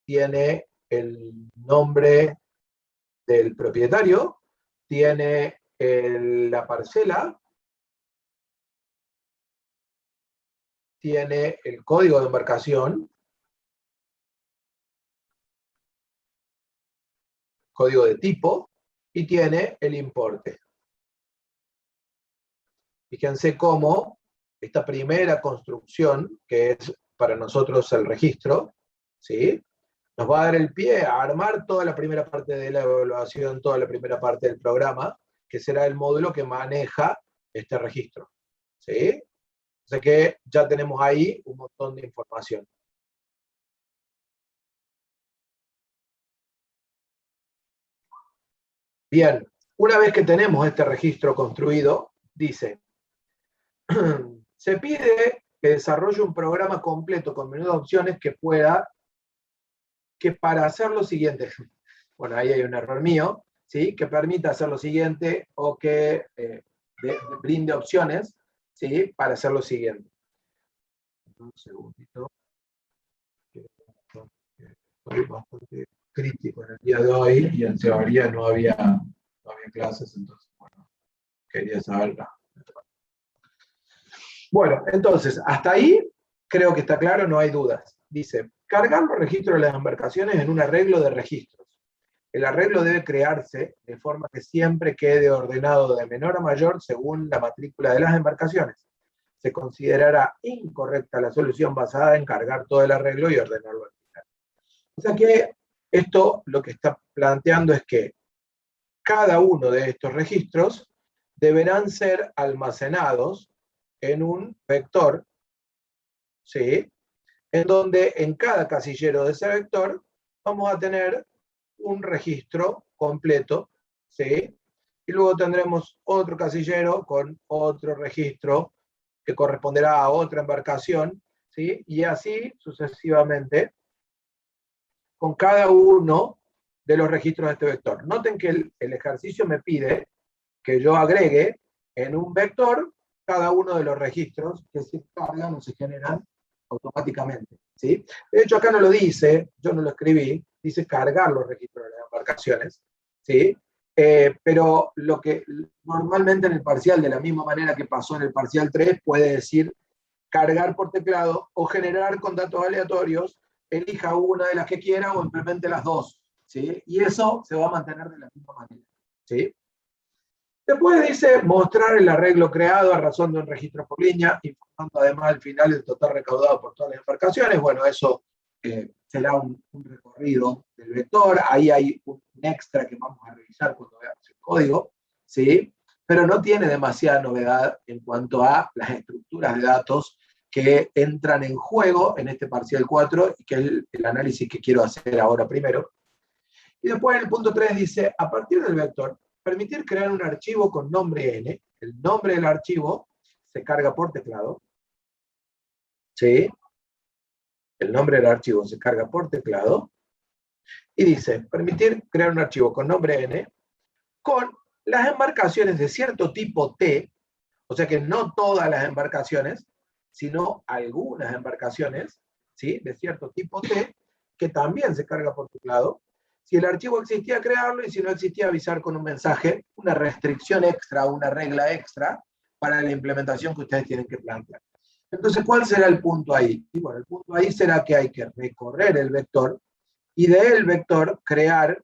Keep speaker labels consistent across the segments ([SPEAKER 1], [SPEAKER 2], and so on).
[SPEAKER 1] tiene el nombre del propietario, tiene la parcela, tiene el código de embarcación, código de tipo, y tiene el importe. Fíjense cómo esta primera construcción, que es para nosotros el registro, ¿sí?, nos va a dar el pie a armar toda la primera parte de la evaluación, toda la primera parte del programa, que será el módulo que maneja este registro, ¿sí? O sea que ya tenemos ahí un montón de información. Bien, una vez que tenemos este registro construido, dice, se pide que desarrolle un programa completo con menú de opciones que para hacer lo siguiente, bueno, ahí hay un error mío, ¿sí?, que permita hacer lo siguiente o que brinde opciones, ¿sí?, para hacer lo siguiente. Un segundito. Estoy bastante crítico en el día de hoy y en teoría no había clases, entonces, bueno, quería saberla. Bueno, entonces, hasta ahí creo que está claro, no hay dudas. Dice, cargar los registros de las embarcaciones en un arreglo de registros. El arreglo debe crearse de forma que siempre quede ordenado de menor a mayor según la matrícula de las embarcaciones. Se considerará incorrecta la solución basada en cargar todo el arreglo y ordenarlo al final. O sea que esto lo que está planteando es que cada uno de estos registros deberán ser almacenados en un vector, ¿sí?, en donde en cada casillero de ese vector vamos a tener un registro completo, ¿sí?, y luego tendremos otro casillero con otro registro que corresponderá a otra embarcación, ¿sí?, y así sucesivamente con cada uno de los registros de este vector. Noten que el ejercicio me pide que yo agregue en un vector cada uno de los registros que se cargan o se generan automáticamente, ¿sí? De hecho, acá no lo dice, yo no lo escribí, dice cargar los registros de las embarcaciones, ¿sí? Pero lo que normalmente en el parcial, de la misma manera que pasó en el parcial 3, puede decir cargar por teclado o generar con datos aleatorios, elija una de las que quiera o implemente las dos, ¿sí? Y eso se va a mantener de la misma manera, ¿sí? Después dice mostrar el arreglo creado a razón de un registro por línea, informando además al final el total recaudado por todas las embarcaciones. Bueno, eso será un recorrido del vector. Ahí hay un extra que vamos a revisar cuando veamos el código, ¿sí? Pero no tiene demasiada novedad en cuanto a las estructuras de datos que entran en juego en este parcial 4, y que es el análisis que quiero hacer ahora primero. Y después en el punto 3 dice, a partir del vector, permitir crear un archivo con nombre n. El nombre del archivo se carga por teclado, ¿sí? El nombre del archivo se carga por teclado. Y dice, permitir crear un archivo con nombre n con las embarcaciones de cierto tipo T, o sea que no todas las embarcaciones, sino algunas embarcaciones, ¿sí?, de cierto tipo T, que también se carga por teclado. Si el archivo existía, crearlo, y si no existía, avisar con un mensaje, una restricción extra, una regla extra, para la implementación que ustedes tienen que plantear. Entonces, ¿cuál será el punto ahí? Y bueno, el punto ahí será que hay que recorrer el vector, y del vector crear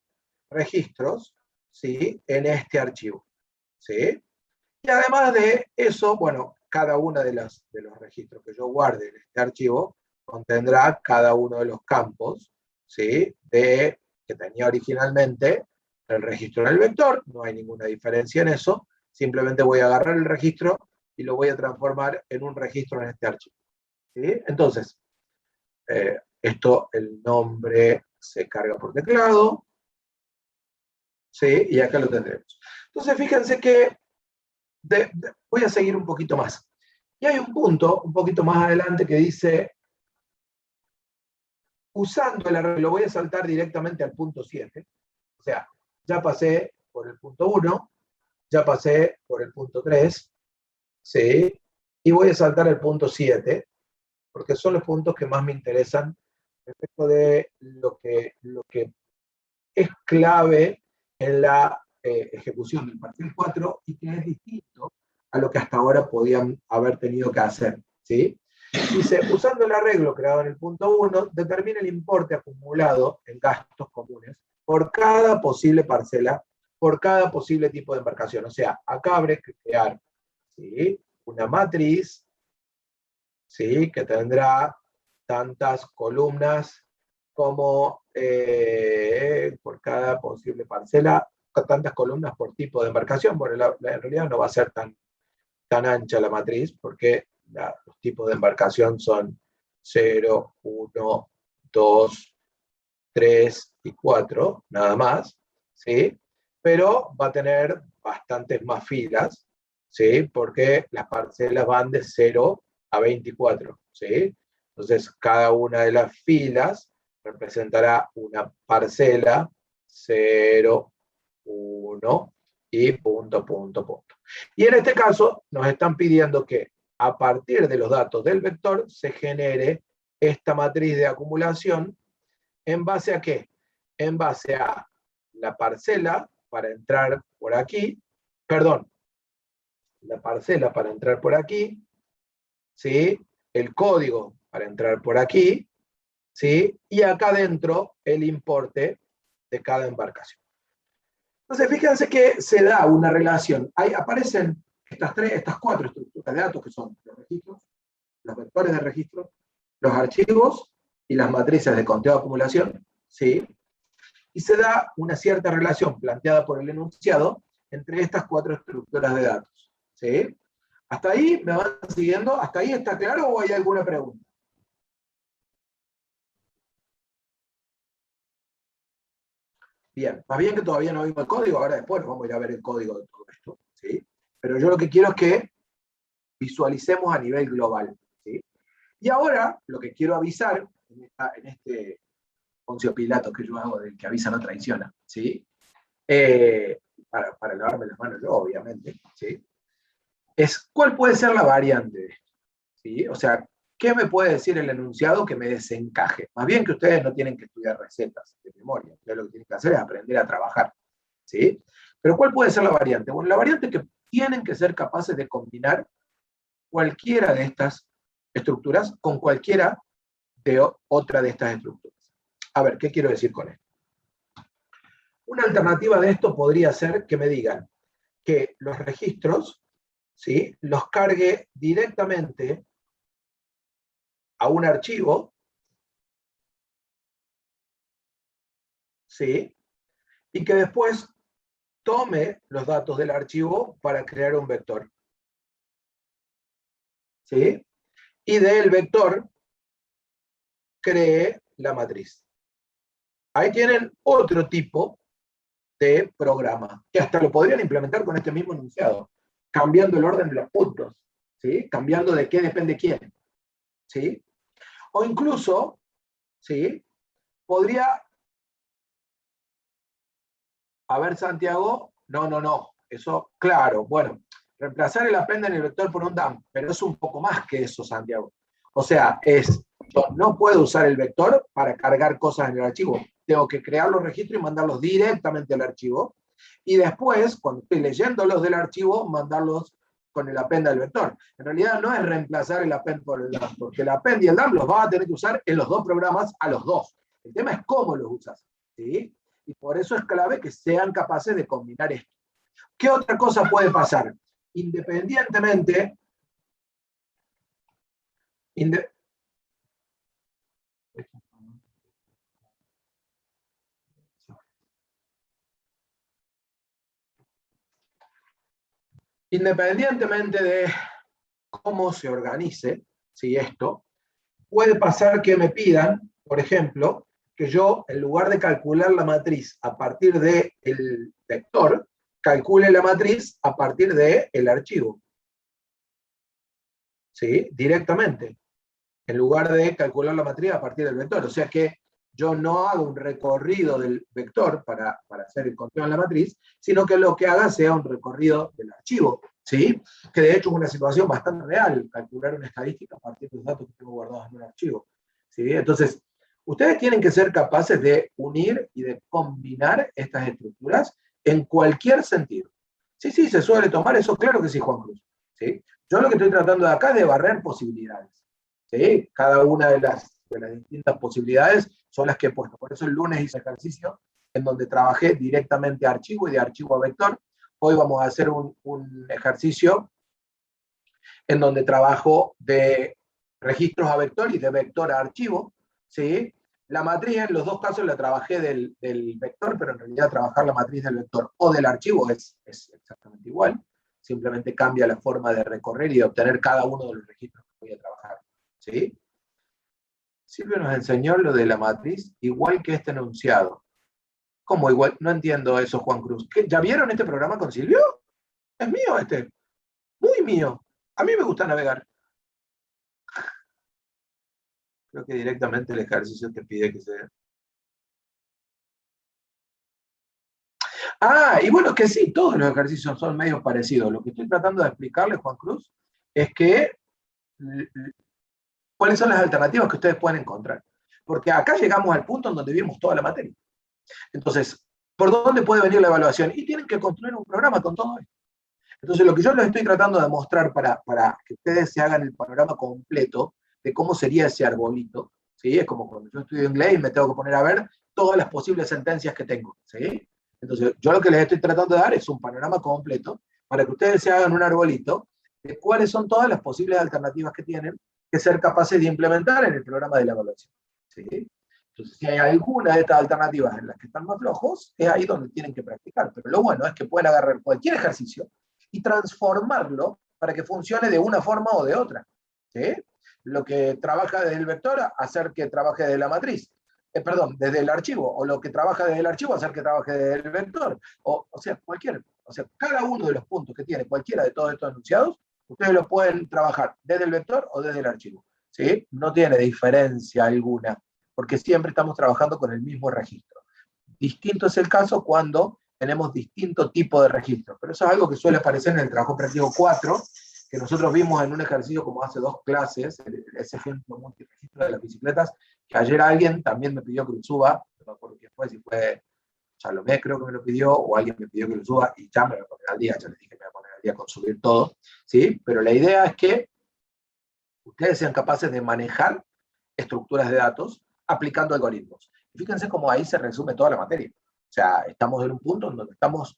[SPEAKER 1] registros, ¿sí?, en este archivo, ¿sí? Y además de eso, bueno, cada uno de los registros que yo guarde en este archivo contendrá cada uno de los campos, ¿sí?, que tenía originalmente el registro en el vector. No hay ninguna diferencia en eso. Simplemente voy a agarrar el registro y lo voy a transformar en un registro en este archivo, ¿sí? Entonces, el nombre se carga por teclado, ¿sí?, y acá lo tendremos. Entonces, fíjense que voy a seguir un poquito más. Y hay un punto, un poquito más adelante, que dice, usando el arreglo, voy a saltar directamente al punto 7. O sea, ya pasé por el punto 1, ya pasé por el punto 3, ¿sí? Y voy a saltar al punto 7, porque son los puntos que más me interesan respecto de lo que clave en la ejecución del parcial 4 y que es distinto a lo que hasta ahora podían haber tenido que hacer, ¿sí? Dice, usando el arreglo creado en el punto 1, determina el importe acumulado en gastos comunes por cada posible parcela, por cada posible tipo de embarcación. O sea, acá habrá que crear, ¿sí?, una matriz, ¿sí?, que tendrá tantas columnas como por cada posible parcela, tantas columnas por tipo de embarcación. Bueno, en realidad no va a ser tan ancha la matriz, porque los tipos de embarcación son 0, 1, 2, 3 y 4, nada más, ¿sí? Pero va a tener bastantes más filas, ¿sí? Porque las parcelas van de 0 a 24, ¿sí? Entonces, cada una de las filas representará una parcela, 0, 1 y punto, punto, punto. Y en este caso nos están pidiendo que a partir de los datos del vector se genere esta matriz de acumulación. ¿En base a qué? En base a la parcela para entrar por aquí, perdón, la parcela para entrar por aquí, ¿sí?, el código para entrar por aquí, ¿sí?, y acá adentro el importe de cada embarcación. Entonces, fíjense que se da una relación. Ahí aparecen estas 4 estructuras de datos que son los registros, los vectores de registro, los archivos y las matrices de conteo de acumulación, ¿sí? Y se da una cierta relación planteada por el enunciado entre estas 4 estructuras de datos, ¿sí? ¿Hasta ahí me van siguiendo? ¿Hasta ahí está claro o hay alguna pregunta? Bien, más bien que todavía no vimos el código, ahora después vamos a ir a ver el código de todo esto, ¿sí? Pero yo lo que quiero es que visualicemos a nivel global, ¿sí? Y ahora lo que quiero avisar en este Poncio Pilato que yo hago del que avisa no traiciona, ¿sí? Para lavarme las manos yo, obviamente, ¿sí?, es cuál puede ser la variante de esto, ¿sí? O sea, ¿qué me puede decir el enunciado que me desencaje? Más bien que ustedes no tienen que estudiar recetas de memoria, ustedes lo que tienen que hacer es aprender a trabajar, ¿sí? Pero ¿cuál puede ser la variante? Bueno, la variante es que tienen que ser capaces de combinar cualquiera de estas estructuras con cualquiera de otra de estas estructuras. A ver, ¿qué quiero decir con esto? Una alternativa de esto podría ser que me digan que los registros, ¿sí?, los cargue directamente a un archivo, ¿sí?, y que después tome los datos del archivo para crear un vector, ¿sí?, y del vector cree la matriz. Ahí tienen otro tipo de programa, que hasta lo podrían implementar con este mismo enunciado, cambiando el orden de los puntos, ¿sí?, cambiando de qué depende quién, ¿sí? O incluso, ¿sí?, podría, a ver, Santiago, no, eso, claro, bueno, reemplazar el append en el vector por un DAM, pero es un poco más que eso, Santiago. O sea, yo no puedo usar el vector para cargar cosas en el archivo, tengo que crear los registros y mandarlos directamente al archivo, y después, cuando estoy leyendo los del archivo, mandarlos con el append al vector. En realidad no es reemplazar el append por el DAM, porque el append y el DAM los vas a tener que usar en los dos programas a los dos. El tema es cómo los usas, ¿sí? Y por eso es clave que sean capaces de combinar esto. ¿Qué otra cosa puede pasar? Independientemente, independientemente de cómo se organice, si esto, puede pasar que me pidan, por ejemplo, que yo, en lugar de calcular la matriz a partir del vector, calcule la matriz a partir del archivo, ¿sí?, directamente, en lugar de calcular la matriz a partir del vector. O sea que yo no hago un recorrido del vector para hacer el conteo en la matriz, sino que lo que haga sea un recorrido del archivo, ¿sí? Que de hecho es una situación bastante real, calcular una estadística a partir de los datos que tengo guardados en un archivo, ¿sí? Entonces, Ustedes tienen que ser capaces de unir y de combinar estas estructuras en cualquier sentido. Sí, sí, se suele tomar eso, claro que sí, Juan Cruz. ¿Sí? Yo lo que estoy tratando de acá es de barrer posibilidades. ¿Sí? Cada una de las distintas posibilidades son las que he puesto. Por eso el lunes hice ejercicio en donde trabajé directamente a archivo y de archivo a vector. Hoy vamos a hacer un ejercicio en donde trabajo de registros a vector y de vector a archivo. ¿Sí? La matriz en los dos casos la trabajé del vector, pero en realidad trabajar la matriz del vector o del archivo es exactamente igual. Simplemente cambia la forma de recorrer y de obtener cada uno de los registros que voy a trabajar. ¿Sí? Silvio nos enseñó lo de la matriz igual que este enunciado. ¿Cómo igual? No entiendo eso, Juan Cruz. ¿Qué? ¿Ya vieron este programa con Silvio? Es mío este. Muy mío. A mí me gusta navegar. Creo que directamente el ejercicio te pide que sea. Ah, y bueno, que sí, todos los ejercicios son medio parecidos. Lo que estoy tratando de explicarle, Juan Cruz, es que cuáles son las alternativas que ustedes pueden encontrar. Porque acá llegamos al punto en donde vimos toda la materia. Entonces, ¿por dónde puede venir la evaluación? Y tienen que construir un programa con todo esto. Entonces, lo que yo les estoy tratando de mostrar para que ustedes se hagan el panorama completo de cómo sería ese arbolito, ¿sí? Es como cuando yo estudio inglés y me tengo que poner a ver todas las posibles sentencias que tengo, ¿sí? Entonces, yo lo que les estoy tratando de dar es un panorama completo para que ustedes se hagan un arbolito de cuáles son todas las posibles alternativas que tienen que ser capaces de implementar en el programa de la evaluación, ¿sí? Entonces, si hay alguna de estas alternativas en las que están más flojos, es ahí donde tienen que practicar. Pero lo bueno es que pueden agarrar cualquier ejercicio y transformarlo para que funcione de una forma o de otra. ¿Sí? Lo que trabaja desde el vector, hacer que trabaje desde la matriz. Perdón, desde el archivo, o lo que trabaja desde el archivo, hacer que trabaje desde el vector. O sea, cada uno de los puntos que tiene cualquiera de todos estos enunciados, ustedes lo pueden trabajar desde el vector o desde el archivo. ¿Sí? No tiene diferencia alguna, porque siempre estamos trabajando con el mismo registro. Distinto es el caso cuando tenemos distinto tipo de registros, pero eso es algo que suele aparecer en el trabajo práctico 4, que nosotros vimos en un ejercicio como hace 2 clases, ese ejemplo multiregistro de las bicicletas, que ayer alguien también me pidió que lo suba, no me acuerdo quién fue, si fue Salomé creo que me lo pidió, o alguien me pidió que lo suba, y ya me voy a poner al día, ya les dije que me voy a poner al día con subir todo, ¿sí? Pero la idea es que ustedes sean capaces de manejar estructuras de datos aplicando algoritmos. Fíjense cómo ahí se resume toda la materia. O sea, estamos en un punto en donde estamos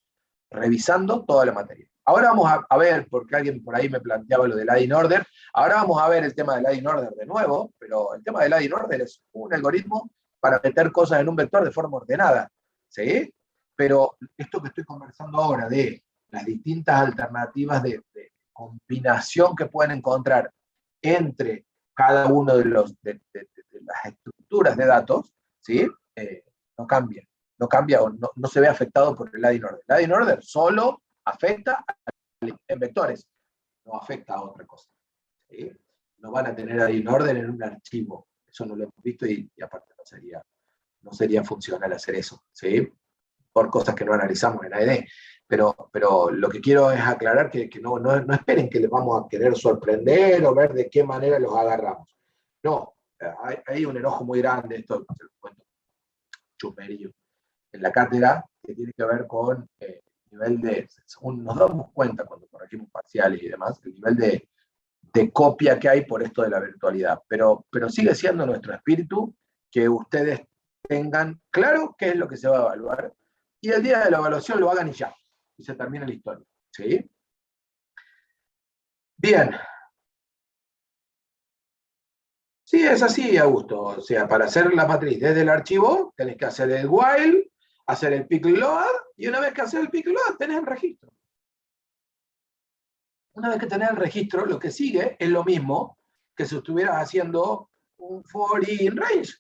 [SPEAKER 1] revisando toda la materia. Ahora vamos a ver, porque alguien por ahí me planteaba lo del adding order, ahora vamos a ver el tema del adding order de nuevo, pero el tema del adding order es un algoritmo para meter cosas en un vector de forma ordenada, ¿sí? Pero esto que estoy conversando ahora de las distintas alternativas de combinación que pueden encontrar entre cada uno de las estructuras de datos, ¿sí? No cambia, no cambia o no se ve afectado por el adding order. El adding order solo afecta en vectores, no afecta a otra cosa. ¿Sí? No van a tener adding order en un archivo, eso no lo hemos visto y aparte no sería funcional hacer eso, ¿sí? Por cosas que no analizamos en AED. Pero lo que quiero es aclarar que no esperen que les vamos a querer sorprender o ver de qué manera los agarramos. No, hay un enojo muy grande, esto se lo cuento chuperillo, en la cátedra, que tiene que ver con el nivel de, según nos damos cuenta cuando corregimos parciales y demás, el nivel de copia que hay por esto de la virtualidad. Pero sigue siendo nuestro espíritu que ustedes tengan claro qué es lo que se va a evaluar y el día de la evaluación lo hagan y ya, y se termina la historia. ¿Sí? Bien. Sí, es así, Augusto. O sea, para hacer la matriz desde el archivo, tenés que hacer el while, hacer el pick load, y una vez que haces el pick load, tenés el registro. Una vez que tenés el registro, lo que sigue es lo mismo que si estuvieras haciendo un for in range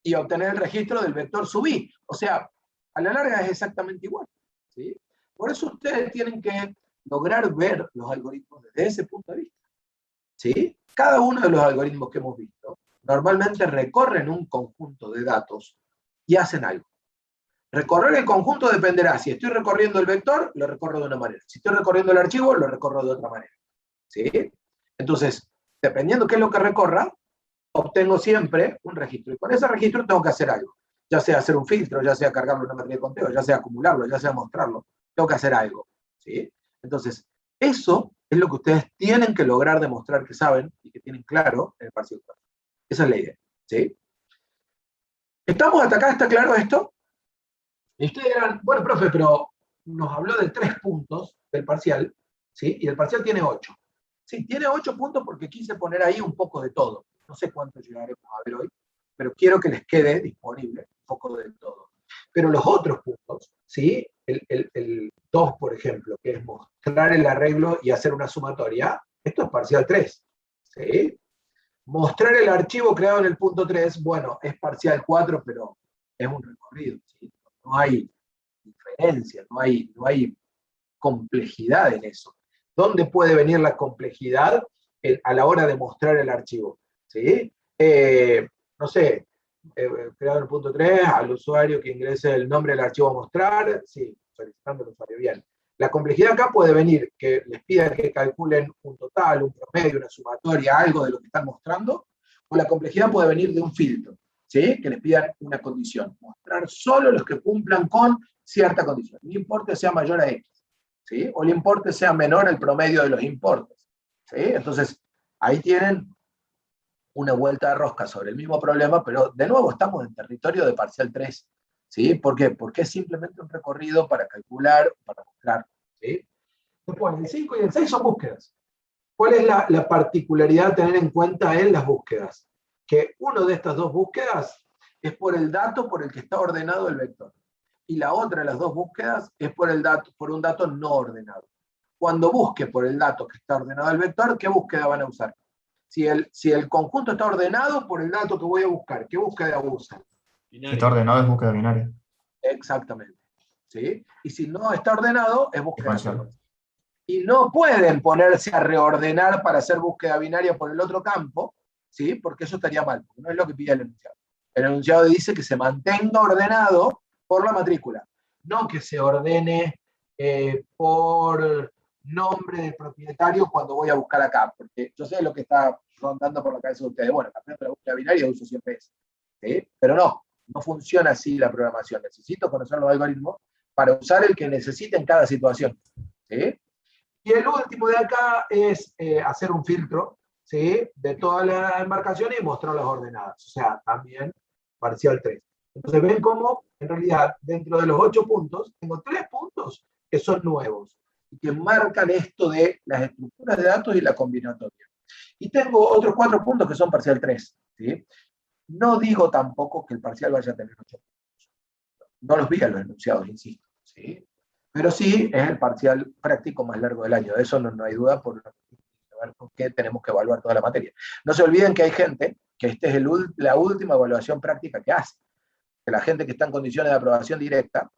[SPEAKER 1] y obtener el registro del vector subí. O sea, a la larga es exactamente igual. ¿Sí? Por eso ustedes tienen que lograr ver los algoritmos desde ese punto de vista. ¿Sí? Cada uno de los algoritmos que hemos visto normalmente recorren un conjunto de datos y hacen algo. Recorrer el conjunto dependerá. Si estoy recorriendo el vector, lo recorro de una manera. Si estoy recorriendo el archivo, lo recorro de otra manera. ¿Sí? Entonces, dependiendo qué es lo que recorra, obtengo siempre un registro. Y con ese registro tengo que hacer algo. Ya sea hacer un filtro, ya sea cargarlo en una matriz de conteo, ya sea acumularlo, ya sea mostrarlo. Tengo que hacer algo. ¿Sí? Entonces, eso es lo que ustedes tienen que lograr demostrar que saben y que tienen claro en el parcial 4. Esa es la idea. ¿Sí? ¿Estamos hasta acá? ¿Está claro esto? Y ustedes dirán, bueno, profe, pero nos habló de 3 puntos del parcial, ¿sí? Y el parcial tiene 8. Sí, tiene 8 puntos porque quise poner ahí un poco de todo. No sé cuánto llegaremos a ver hoy, pero quiero que les quede disponible un poco de todo. Pero los otros puntos, ¿sí? El 2, por ejemplo, que es mostrar el arreglo y hacer una sumatoria, esto es parcial 3, ¿sí? Mostrar el archivo creado en el punto 3, bueno, es parcial 4, pero es un recorrido, ¿sí? No hay diferencia, no hay complejidad en eso. ¿Dónde puede venir la complejidad a la hora de mostrar el archivo? ¿Sí? No sé, creado en el punto 3, al usuario que ingrese el nombre del archivo a mostrar, sí, solicitando al usuario, bien. La complejidad acá puede venir que les pida que calculen un total, un promedio, una sumatoria, algo de lo que están mostrando, o la complejidad puede venir de un filtro, ¿sí? Que les pidan una condición. Mostrar solo los que cumplan con cierta condición. No importa sea mayor a X, ¿sí? O el importe sea menor al promedio de los importes, ¿sí? Entonces, ahí tienen una vuelta de rosca sobre el mismo problema, pero de nuevo estamos en territorio de parcial 3, ¿sí? ¿Por qué? Porque es simplemente un recorrido para calcular, para mostrar, ¿sí? Después, el 5 y el 6 son búsquedas. ¿Cuál es la particularidad a tener en cuenta en las búsquedas? Que una de estas dos búsquedas es por el dato por el que está ordenado el vector. Y la otra de las dos búsquedas es por un dato no ordenado. Cuando busque por el dato que está ordenado el vector, ¿qué búsqueda van a usar? Si el conjunto está ordenado por el dato que voy a buscar, ¿qué búsqueda usan?
[SPEAKER 2] Si está ordenado es búsqueda binaria.
[SPEAKER 1] Exactamente. ¿Sí? Y si no está ordenado, es búsqueda
[SPEAKER 2] Expansión.
[SPEAKER 1] secuencial. Y no pueden ponerse a reordenar para hacer búsqueda binaria por el otro campo, ¿sí? Porque eso estaría mal, porque no es lo que pide el enunciado. El enunciado dice que se mantenga ordenado por la matrícula, no que se ordene por nombre del propietario cuando voy a buscar acá, porque yo sé lo que está rondando por la cabeza de ustedes. Bueno, también la búsqueda binaria uso siempre ese, ¿sí? Pero no funciona así la programación. Necesito conocer los algoritmos para usar el que necesite en cada situación, ¿sí? Y el último de acá es hacer un filtro, ¿sí? De todas las embarcaciones y mostrarlas ordenadas. O sea, también parcial 3. Entonces ven cómo, en realidad, dentro de los 8 puntos, tengo 3 puntos que son nuevos y que marcan esto de las estructuras de datos y la combinatoria. Y tengo otros 4 puntos que son parcial 3, ¿sí? No digo tampoco que el parcial vaya a tener 8 puntos. No los vi a los enunciados, insisto, ¿sí? Pero sí es el parcial práctico más largo del año. De eso no hay duda por qué tenemos que evaluar toda la materia. No se olviden que hay gente que esta es la última evaluación práctica que hace. Que la gente que está en condiciones de aprobación directa,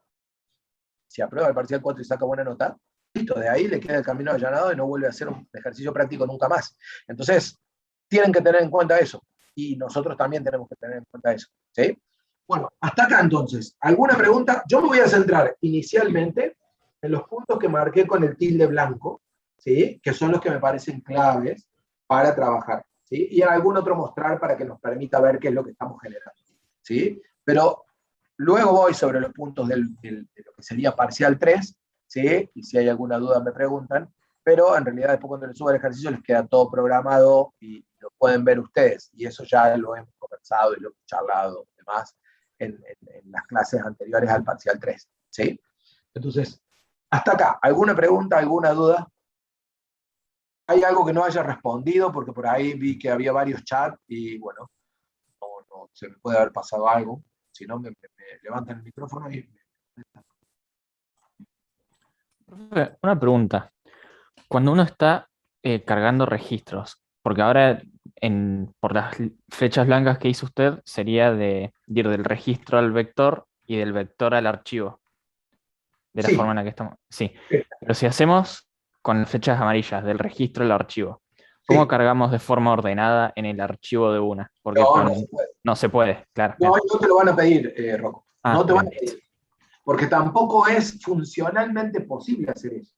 [SPEAKER 1] si aprueba el parcial 4 y saca buena nota, listo, de ahí le queda el camino allanado y no vuelve a hacer un ejercicio práctico nunca más. Entonces, tienen que tener en cuenta eso. Y nosotros también tenemos que tener en cuenta eso. ¿Sí? Bueno, hasta acá entonces. ¿Alguna pregunta? Yo me voy a centrar inicialmente en los puntos que marqué con el tilde blanco, ¿sí? Que son los que me parecen claves para trabajar, ¿sí? Y en algún otro mostrar para que nos permita ver qué es lo que estamos generando, ¿sí? Pero luego voy sobre los puntos de lo que sería parcial 3, ¿sí? Y si hay alguna duda me preguntan, pero en realidad después cuando les suba el ejercicio les queda todo programado y lo pueden ver ustedes, y eso ya lo hemos conversado y lo hemos charlado demás en las clases anteriores al parcial 3, ¿sí? Entonces, hasta acá, ¿alguna pregunta, alguna duda? ¿Hay algo que no haya respondido? Porque por ahí vi que había varios chats y bueno, no se me puede haber pasado algo. Si no, me levantan el micrófono y...
[SPEAKER 3] Profe, una pregunta. Cuando uno está cargando registros, porque ahora por las flechas blancas que hizo usted, sería de ir del registro al vector y del vector al archivo, de la
[SPEAKER 1] Sí,
[SPEAKER 3] forma en la que estamos. Sí, pero si hacemos con las flechas amarillas, del registro al archivo, ¿cómo
[SPEAKER 1] sí.
[SPEAKER 3] cargamos de forma ordenada en el archivo de una? Porque
[SPEAKER 1] No se puede.
[SPEAKER 3] no se puede, claro.
[SPEAKER 1] No, no te lo van a pedir, Rocco.
[SPEAKER 3] Ah,
[SPEAKER 1] No te van
[SPEAKER 3] bien,
[SPEAKER 1] a
[SPEAKER 3] listo.
[SPEAKER 1] pedir. Porque tampoco es funcionalmente posible hacer eso.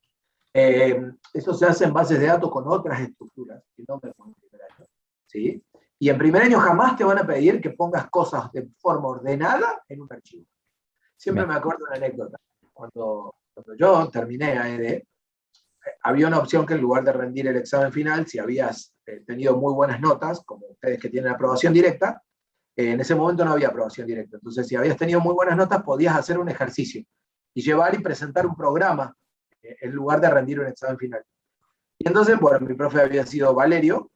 [SPEAKER 1] Eso se hace en bases de datos con otras estructuras, que no me puedo liberar, ¿sí? Y en primer año jamás te van a pedir que pongas cosas de forma ordenada en un archivo. Siempre me acuerdo de una anécdota. Cuando yo terminé AED, había una opción que en lugar de rendir el examen final, si habías tenido muy buenas notas, como ustedes que tienen aprobación directa, en ese momento no había aprobación directa. Entonces, si habías tenido muy buenas notas, podías hacer un ejercicio y llevar y presentar un programa en lugar de rendir un examen final. Y entonces, bueno, mi profe había sido Valerio,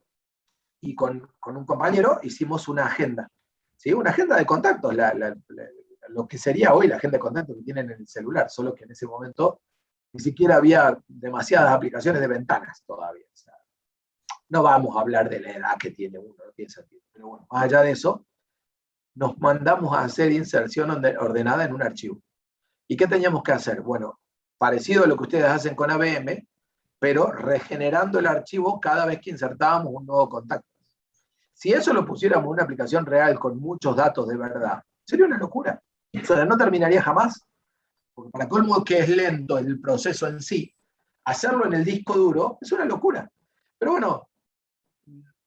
[SPEAKER 1] y con un compañero hicimos una agenda, ¿sí? Una agenda de contactos, lo que sería hoy la agenda de contactos que tienen en el celular, solo que en ese momento ni siquiera había demasiadas aplicaciones de ventanas todavía. O sea, no vamos a hablar de la edad que tiene uno, no tiene sentido. Pero bueno, más allá de eso, nos mandamos a hacer inserción ordenada en un archivo. ¿Y qué teníamos que hacer? Bueno, parecido a lo que ustedes hacen con ABM, pero regenerando el archivo cada vez que insertábamos un nuevo contacto. Si eso lo pusiéramos en una aplicación real con muchos datos de verdad, sería una locura. O sea, no terminaría jamás. Porque para colmo que es lento el proceso en sí, hacerlo en el disco duro es una locura. Pero bueno,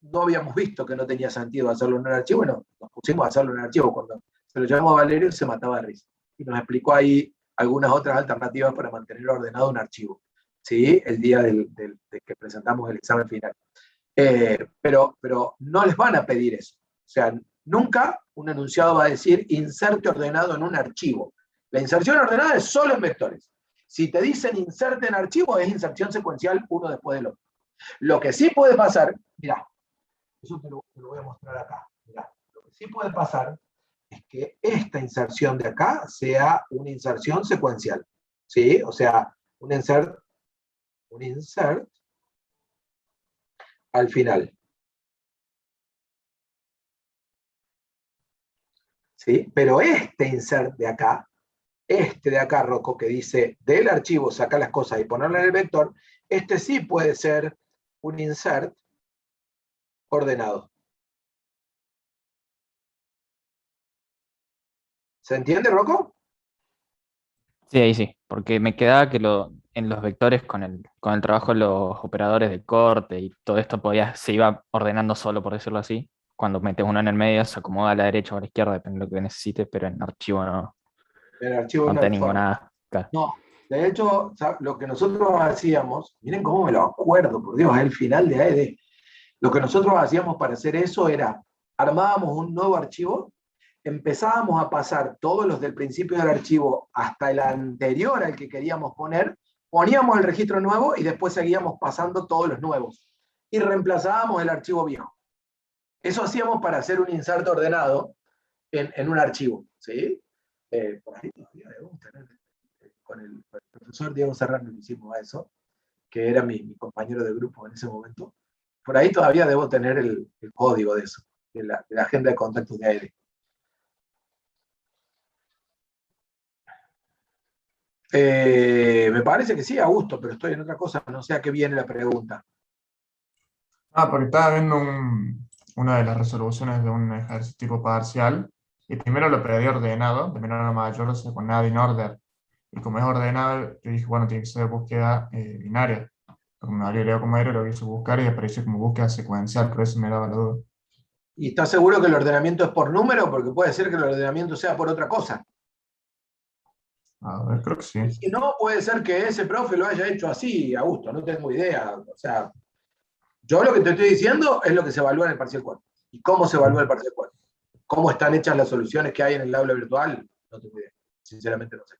[SPEAKER 1] no habíamos visto que no tenía sentido hacerlo en un archivo, bueno, nos pusimos a hacerlo en un archivo. Cuando se lo llamamos a Valerio se mataba de risa. Y nos explicó ahí algunas otras alternativas para mantener ordenado un archivo, ¿sí? El día de que presentamos el examen final. Pero no les van a pedir eso. O sea, nunca un enunciado va a decir inserte ordenado en un archivo. La inserción ordenada es solo en vectores. Si te dicen inserte en archivo, es inserción secuencial uno después del otro. Lo que sí puede pasar, mirá, eso te lo voy a mostrar acá. Mirá, lo que sí puede pasar es que esta inserción de acá sea una inserción secuencial. ¿Sí? O sea, un insert al final. ¿Sí? Pero este insert de acá, Rocco, que dice del archivo sacar las cosas y ponerlo en el vector, este sí puede ser un insert ordenado. ¿Se entiende, Rocco?
[SPEAKER 3] Sí, ahí sí, porque me quedaba que en los vectores con el trabajo de los operadores de corte y todo esto se iba ordenando solo, por decirlo así. Cuando metes uno en el medio se acomoda a la derecha o a la izquierda, depende de lo que necesites, pero en archivo
[SPEAKER 1] El archivo
[SPEAKER 3] no
[SPEAKER 1] no hay
[SPEAKER 3] tengo
[SPEAKER 1] forma.
[SPEAKER 3] nada. Claro.
[SPEAKER 1] No, de hecho, lo que nosotros hacíamos, miren cómo me lo acuerdo, por Dios, es el final de AED. Lo que nosotros hacíamos para hacer eso era, armábamos un nuevo archivo, empezábamos a pasar todos los del principio del archivo hasta el anterior al que queríamos poner, poníamos el registro nuevo y después seguíamos pasando todos los nuevos. Y reemplazábamos el archivo viejo. Eso hacíamos para hacer un inserto ordenado en un archivo. ¿Sí? Por ahí todavía debemos tener, con el profesor Diego Serrano lo hicimos a eso, que era mi compañero de grupo en ese momento. Por ahí todavía debo tener el código de eso, de la agenda de contactos de aire. Me parece que sí, Augusto, pero estoy en otra cosa, no sé a qué viene la pregunta.
[SPEAKER 2] Porque estaba viendo una de las resoluciones de un ejercicio tipo parcial, y primero lo pedí ordenado, de menor a mayor, o sea, con adding order. Y como es ordenado, yo dije, bueno, tiene que ser búsqueda binaria. Como me había leído como era, lo hice buscar y apareció como búsqueda secuencial, por eso me daba la duda.
[SPEAKER 1] ¿Y estás seguro que el ordenamiento es por número? Porque puede ser que el ordenamiento sea por otra cosa.
[SPEAKER 2] A ver, creo que sí.
[SPEAKER 1] Y si no, puede ser que ese profe lo haya hecho así, Augusto, no tengo idea. O sea, yo lo que te estoy diciendo es lo que se evalúa en el parcial 4. ¿Y cómo se evalúa el parcial 4? ¿Cómo están hechas las soluciones que hay en el aula virtual? No tengo idea. Sinceramente no sé.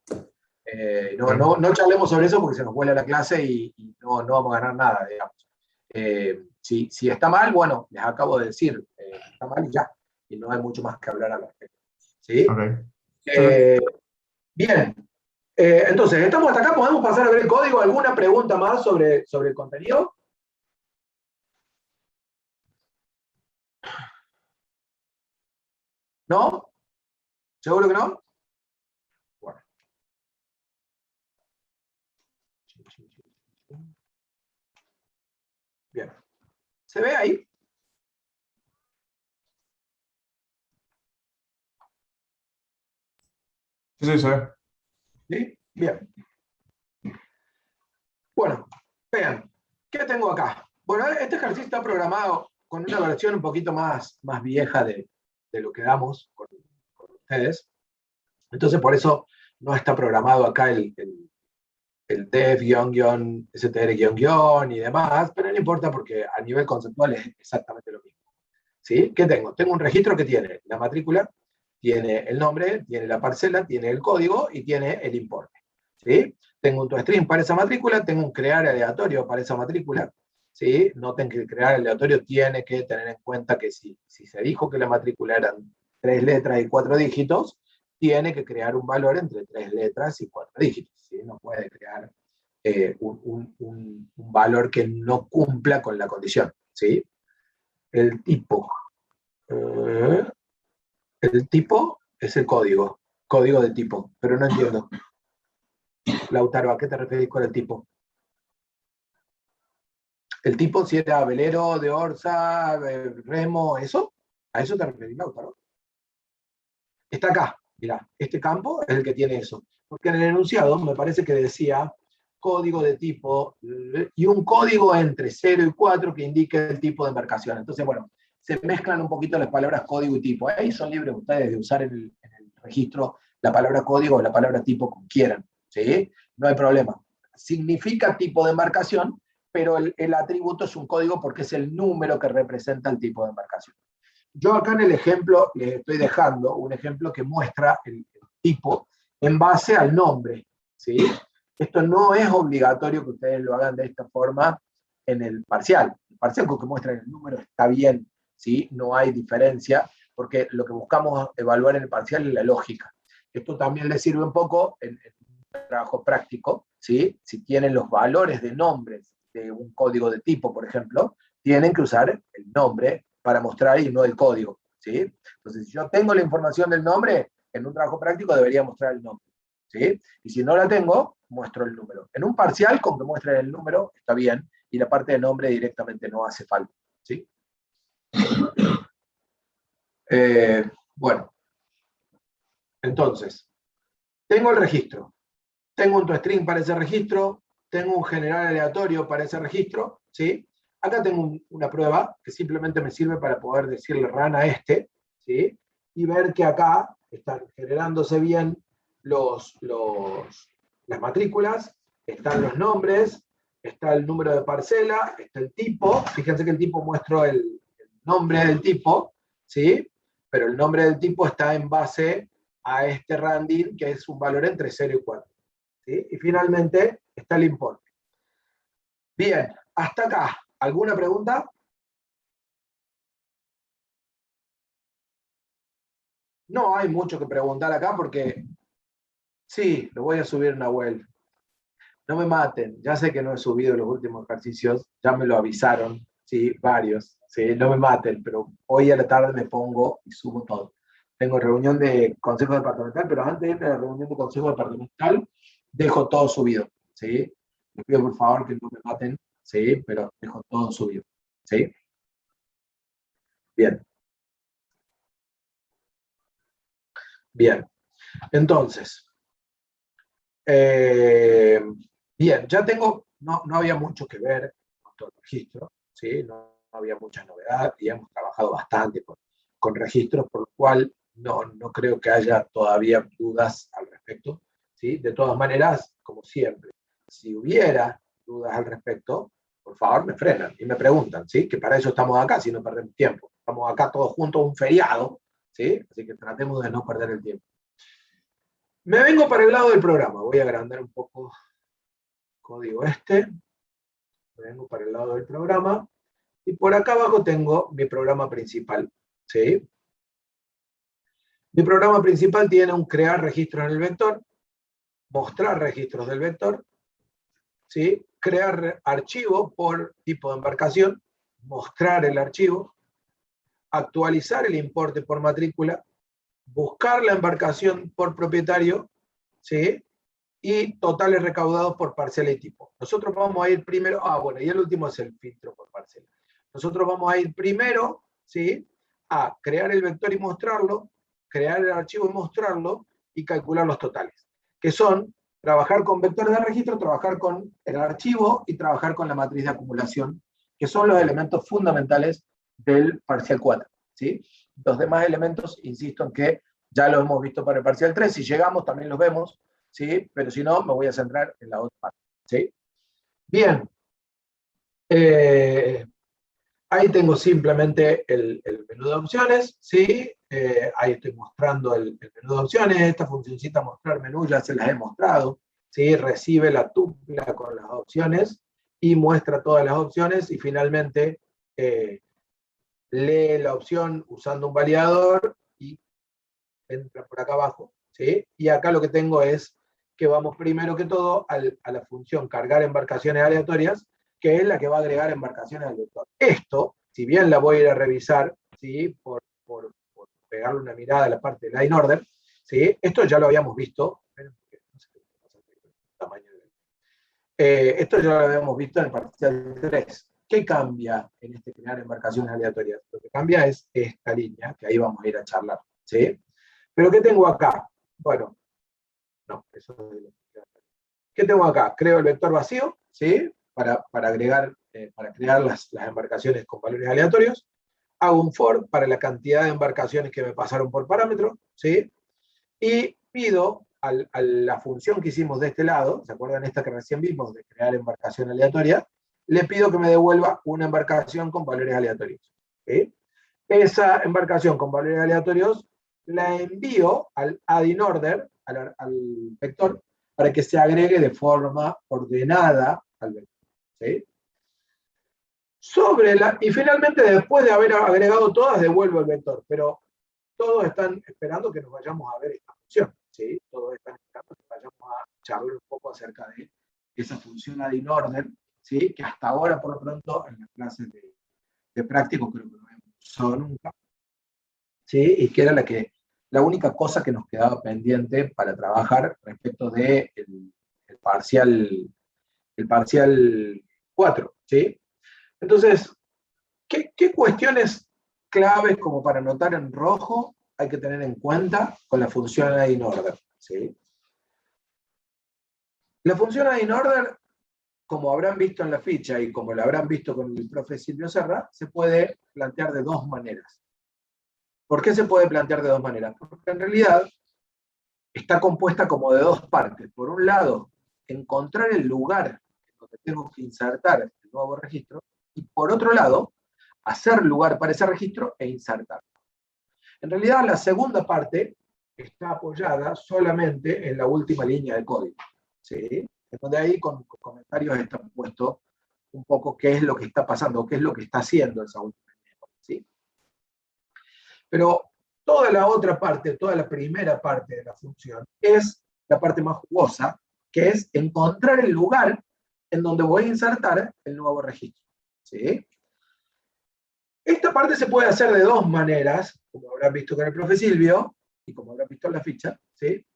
[SPEAKER 1] No charlemos sobre eso porque se nos vuela la clase y no vamos a ganar nada, digamos. Si está mal, bueno, les acabo de decir, está mal y ya. Y no hay mucho más que hablar al respecto. ¿Sí?
[SPEAKER 2] Ok.
[SPEAKER 1] Bien. Entonces, estamos hasta acá, podemos pasar a ver el código. ¿Alguna pregunta más sobre el contenido? ¿No? ¿Seguro que no? Bueno. Bien. ¿Se ve ahí?
[SPEAKER 2] Sí, sí.
[SPEAKER 1] ¿Sí? Bien. Bueno, vean, ¿qué tengo acá? Bueno, este ejercicio está programado con una versión un poquito más vieja de lo que damos con ustedes. Entonces, por eso no está programado acá el def, str, y demás, pero no importa porque a nivel conceptual es exactamente lo mismo. ¿Sí? ¿Qué tengo? Tengo un registro que tiene la matrícula, tiene el nombre, tiene la parcela, tiene el código y tiene el importe. ¿Sí? Tengo un toString para esa matrícula, tengo un crear aleatorio para esa matrícula. ¿Sí? Noten que el crear aleatorio tiene que tener en cuenta que si se dijo que la matrícula eran 3 letras y 4 dígitos, tiene que crear un valor entre 3 letras y 4 dígitos. ¿Sí? No puede crear un valor que no cumpla con la condición. ¿Sí? El tipo. El tipo es el código de tipo, pero no entiendo. Lautaro, ¿a qué te referís con el tipo? El tipo, si era velero, de orza, remo, ¿eso? ¿A eso te referís, Lautaro? Está acá, mirá, este campo es el que tiene eso. Porque en el enunciado me parece que decía código de tipo y un código entre 0 y 4 que indique el tipo de embarcación. Entonces, bueno, se mezclan un poquito las palabras código y tipo. Ahí son libres ustedes de usar en el registro la palabra código o la palabra tipo como quieran. ¿Sí? No hay problema. Significa tipo de embarcación, pero el atributo es un código porque es el número que representa el tipo de embarcación. Yo acá en el ejemplo les estoy dejando un ejemplo que muestra el tipo en base al nombre. ¿Sí? Esto no es obligatorio que ustedes lo hagan de esta forma en el parcial. El parcial con que muestran el número está bien, ¿sí? No hay diferencia, porque lo que buscamos evaluar en el parcial es la lógica. Esto también les sirve un poco en un trabajo práctico, ¿sí? Si tienen los valores de nombres de un código de tipo, por ejemplo, tienen que usar el nombre para mostrar y no el código, ¿sí? Entonces, si yo tengo la información del nombre, en un trabajo práctico debería mostrar el nombre, ¿sí? Y si no la tengo, muestro el número. En un parcial, con que muestren el número, está bien, y la parte de nombre directamente no hace falta, ¿sí? Bueno, entonces, tengo el registro, tengo un toString para ese registro, tengo un general aleatorio para ese registro, ¿sí? Acá tengo una prueba que simplemente me sirve para poder decirle run a este, ¿sí? Y ver que acá están generándose bien las matrículas, están los nombres, está el número de parcela, está el tipo. Fíjense que el tipo muestro el nombre del tipo, ¿sí? Pero el nombre del tipo está en base a este random, que es un valor entre 0 y 4. ¿Sí? Y finalmente está el importe. Bien, hasta acá. ¿Alguna pregunta? No hay mucho que preguntar acá porque sí, lo voy a subir, Nahuel. No me maten, ya sé que no he subido los últimos ejercicios, ya me lo avisaron, sí, varios, sí, no me maten, pero hoy a la tarde me pongo y subo todo. Tengo reunión de consejo departamental, pero antes de irme a la reunión de consejo departamental, dejo todo subido, ¿sí? Les pido por favor que no me maten, ¿sí? Pero dejo todo subido, ¿sí? Bien. Bien. Entonces, bien, ya tengo, no había mucho que ver con todo el registro, ¿sí? No había mucha novedad y hemos trabajado bastante con registros, por lo cual no creo que haya todavía dudas al respecto, ¿sí? De todas maneras, como siempre, si hubiera dudas al respecto, por favor me frenan y me preguntan, ¿sí? Que para eso estamos acá, si no perdemos tiempo. Estamos acá todos juntos, un feriado, ¿sí? Así que tratemos de no perder el tiempo. Me vengo para el lado del programa, voy a agrandar un poco el código este, me vengo para el lado del programa, y por acá abajo tengo mi programa principal, ¿sí? Mi programa principal tiene un crear registros en el vector, mostrar registros del vector, ¿sí? Crear archivo por tipo de embarcación, mostrar el archivo, actualizar el importe por matrícula, buscar la embarcación por propietario, ¿sí? Y totales recaudados por parcela y tipo. Nosotros vamos a ir primero, bueno, y el último es el filtro por parcela. Nosotros vamos a ir primero, ¿sí? A crear el vector y mostrarlo, crear el archivo y mostrarlo, y calcular los totales, que son trabajar con vectores de registro, trabajar con el archivo y trabajar con la matriz de acumulación, que son los elementos fundamentales del parcial 4, ¿sí? Los demás elementos, insisto en que ya los hemos visto para el parcial 3, si llegamos también los vemos, ¿sí? Pero si no, me voy a centrar en la otra parte, ¿sí? Bien. Ahí tengo simplemente el menú de opciones, ¿sí? Ahí estoy mostrando el menú de opciones. Esta funcioncita mostrar menú ya se las he mostrado, ¿sí? Recibe la tupla con las opciones y muestra todas las opciones y finalmente lee la opción usando un validador y entra por acá abajo, ¿sí? Y acá lo que tengo es que vamos primero que todo a la función cargar embarcaciones aleatorias, que es la que va a agregar embarcaciones al vector. Esto, si bien la voy a ir a revisar, ¿sí? por pegarle una mirada a la parte de line order, ¿sí? Esto ya lo habíamos visto. Esto ya lo habíamos visto en el parcial 3. ¿Qué cambia en este crear embarcaciones aleatorias? Lo que cambia es esta línea, que ahí vamos a ir a charlar, ¿sí? ¿Pero qué tengo acá? Bueno, no, eso es... ¿Qué tengo acá? Creo el vector vacío, ¿sí? Para agregar, para crear las embarcaciones con valores aleatorios. Hago un for para la cantidad de embarcaciones que me pasaron por parámetro, ¿sí? Y pido a la función que hicimos de este lado, ¿se acuerdan esta que recién vimos de crear embarcación aleatoria? Le pido que me devuelva una embarcación con valores aleatorios, ¿sí? Esa embarcación con valores aleatorios la envío al add-in order, al vector, para que se agregue de forma ordenada al vector, ¿sí? Y finalmente, después de haber agregado todas, devuelvo el vector, pero todos están esperando que nos vayamos a ver esta función, ¿sí? Todos están esperando que vayamos a charlar un poco acerca de esa función add-in order, ¿sí? Que hasta ahora, por lo pronto, en las clases de práctico creo que no hemos usado nunca, ¿sí? Y que era la única cosa que nos quedaba pendiente para trabajar respecto de el parcial 4, ¿sí? Entonces, ¿qué cuestiones claves como para anotar en rojo hay que tener en cuenta con la función add-in order, ¿sí? La función add-in order, como habrán visto en la ficha y como la habrán visto con el profe Silvio Serra, se puede plantear de dos maneras. ¿Por qué se puede plantear de dos maneras? Porque en realidad está compuesta como de dos partes. Por un lado, encontrar el lugar donde tengo que insertar el nuevo registro, y por otro lado, hacer lugar para ese registro e insertarlo. En realidad, la segunda parte está apoyada solamente en la última línea de código, ¿sí? Entonces ahí con comentarios está puesto un poco qué es lo que está pasando, qué es lo que está haciendo esa última línea de código, ¿sí? Pero toda la otra parte, toda la primera parte de la función, es la parte más jugosa, que es encontrar el lugar en donde voy a insertar el nuevo registro, ¿sí? Esta parte se puede hacer de dos maneras, como habrán visto con el profe Silvio, y como habrán visto en la ficha, ¿sí?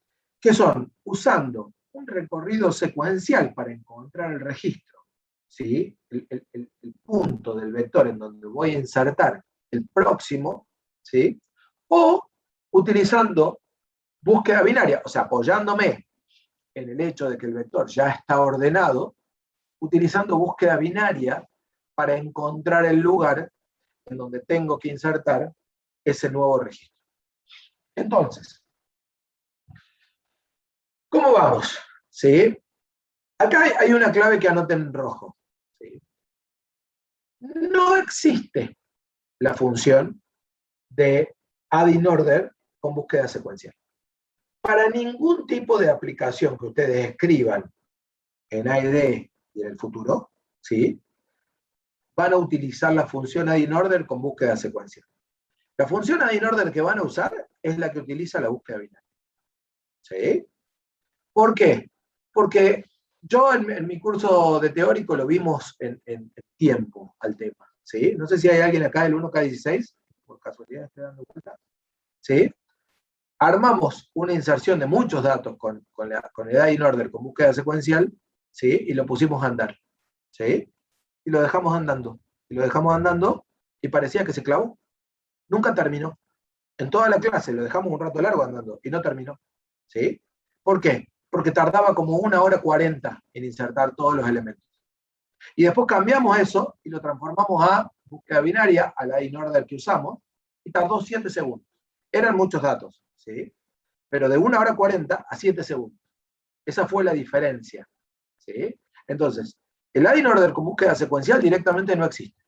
[SPEAKER 1] Que son usando un recorrido secuencial para encontrar el registro, ¿sí? El punto del vector en donde voy a insertar el próximo, ¿sí? O utilizando búsqueda binaria, o sea, apoyándome en el hecho de que el vector ya está ordenado, utilizando búsqueda binaria para encontrar el lugar en donde tengo que insertar ese nuevo registro. Entonces, ¿cómo vamos? ¿Sí? Acá hay una clave que anoten en rojo, ¿sí? No existe la función de add-in order con búsqueda secuencial. Para ningún tipo de aplicación que ustedes escriban en AED y en el futuro, ¿sí? Van a utilizar la función add-in order con búsqueda secuencial. La función add-in order que van a usar es la que utiliza la búsqueda binaria, ¿sí? ¿Por qué? Porque yo en mi curso de teórico lo vimos en tiempo al tema, ¿sí? No sé si hay alguien acá del 1K16, por casualidad estoy dando cuenta, ¿sí? Armamos una inserción de muchos datos con el add-in order con búsqueda secuencial, ¿sí? Y lo pusimos a andar, ¿sí? Y lo dejamos andando, y parecía que se clavó. Nunca terminó. En toda la clase lo dejamos un rato largo andando y no terminó, ¿sí? ¿Por qué? Porque tardaba como 1 hora 40 en insertar todos los elementos. Y después cambiamos eso y lo transformamos a búsqueda binaria al line order que usamos y tardó 7 segundos. Eran muchos datos, ¿sí? Pero de 1 hora 40 a 7 segundos. Esa fue la diferencia, ¿sí? Entonces, el line order con búsqueda secuencial directamente no existe.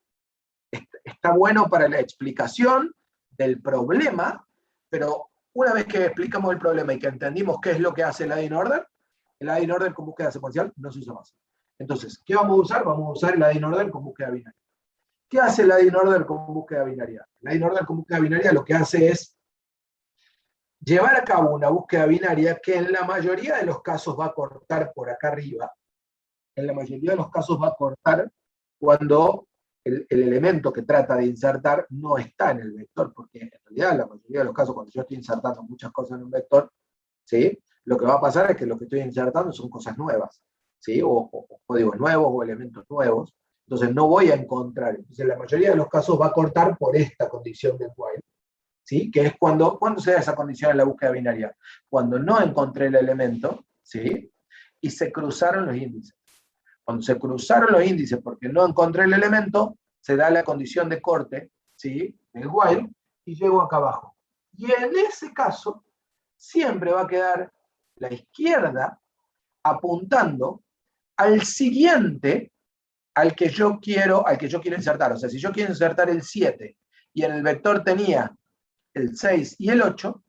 [SPEAKER 1] Está bueno para la explicación del problema, pero una vez que explicamos el problema y que entendimos qué es lo que hace el line order con búsqueda secuencial no se usa más. Entonces, ¿qué vamos a usar? Vamos a usar el line order con búsqueda binaria. ¿Qué hace el line order con búsqueda binaria? El line order con búsqueda binaria lo que hace es llevar a cabo una búsqueda binaria que en la mayoría de los casos va a cortar por acá arriba. En la mayoría de los casos va a cortar cuando el elemento que trata de insertar no está en el vector, porque en realidad en la mayoría de los casos cuando yo estoy insertando muchas cosas en un vector, ¿sí? Lo que va a pasar es que lo que estoy insertando son cosas nuevas, ¿sí? O códigos nuevos o elementos nuevos, entonces no voy a encontrar, entonces en la mayoría de los casos va a cortar por esta condición del while, ¿sí? Que es cuando se da esa condición en la búsqueda binaria, cuando no encontré el elemento, ¿sí? Y se cruzaron los índices. Cuando se cruzaron los índices porque no encontré el elemento, se da la condición de corte, ¿sí? El while, y llego acá abajo. Y en ese caso, siempre va a quedar la izquierda apuntando al siguiente al que yo quiero insertar. O sea, si yo quiero insertar el 7 y en el vector tenía el 6 y el 8,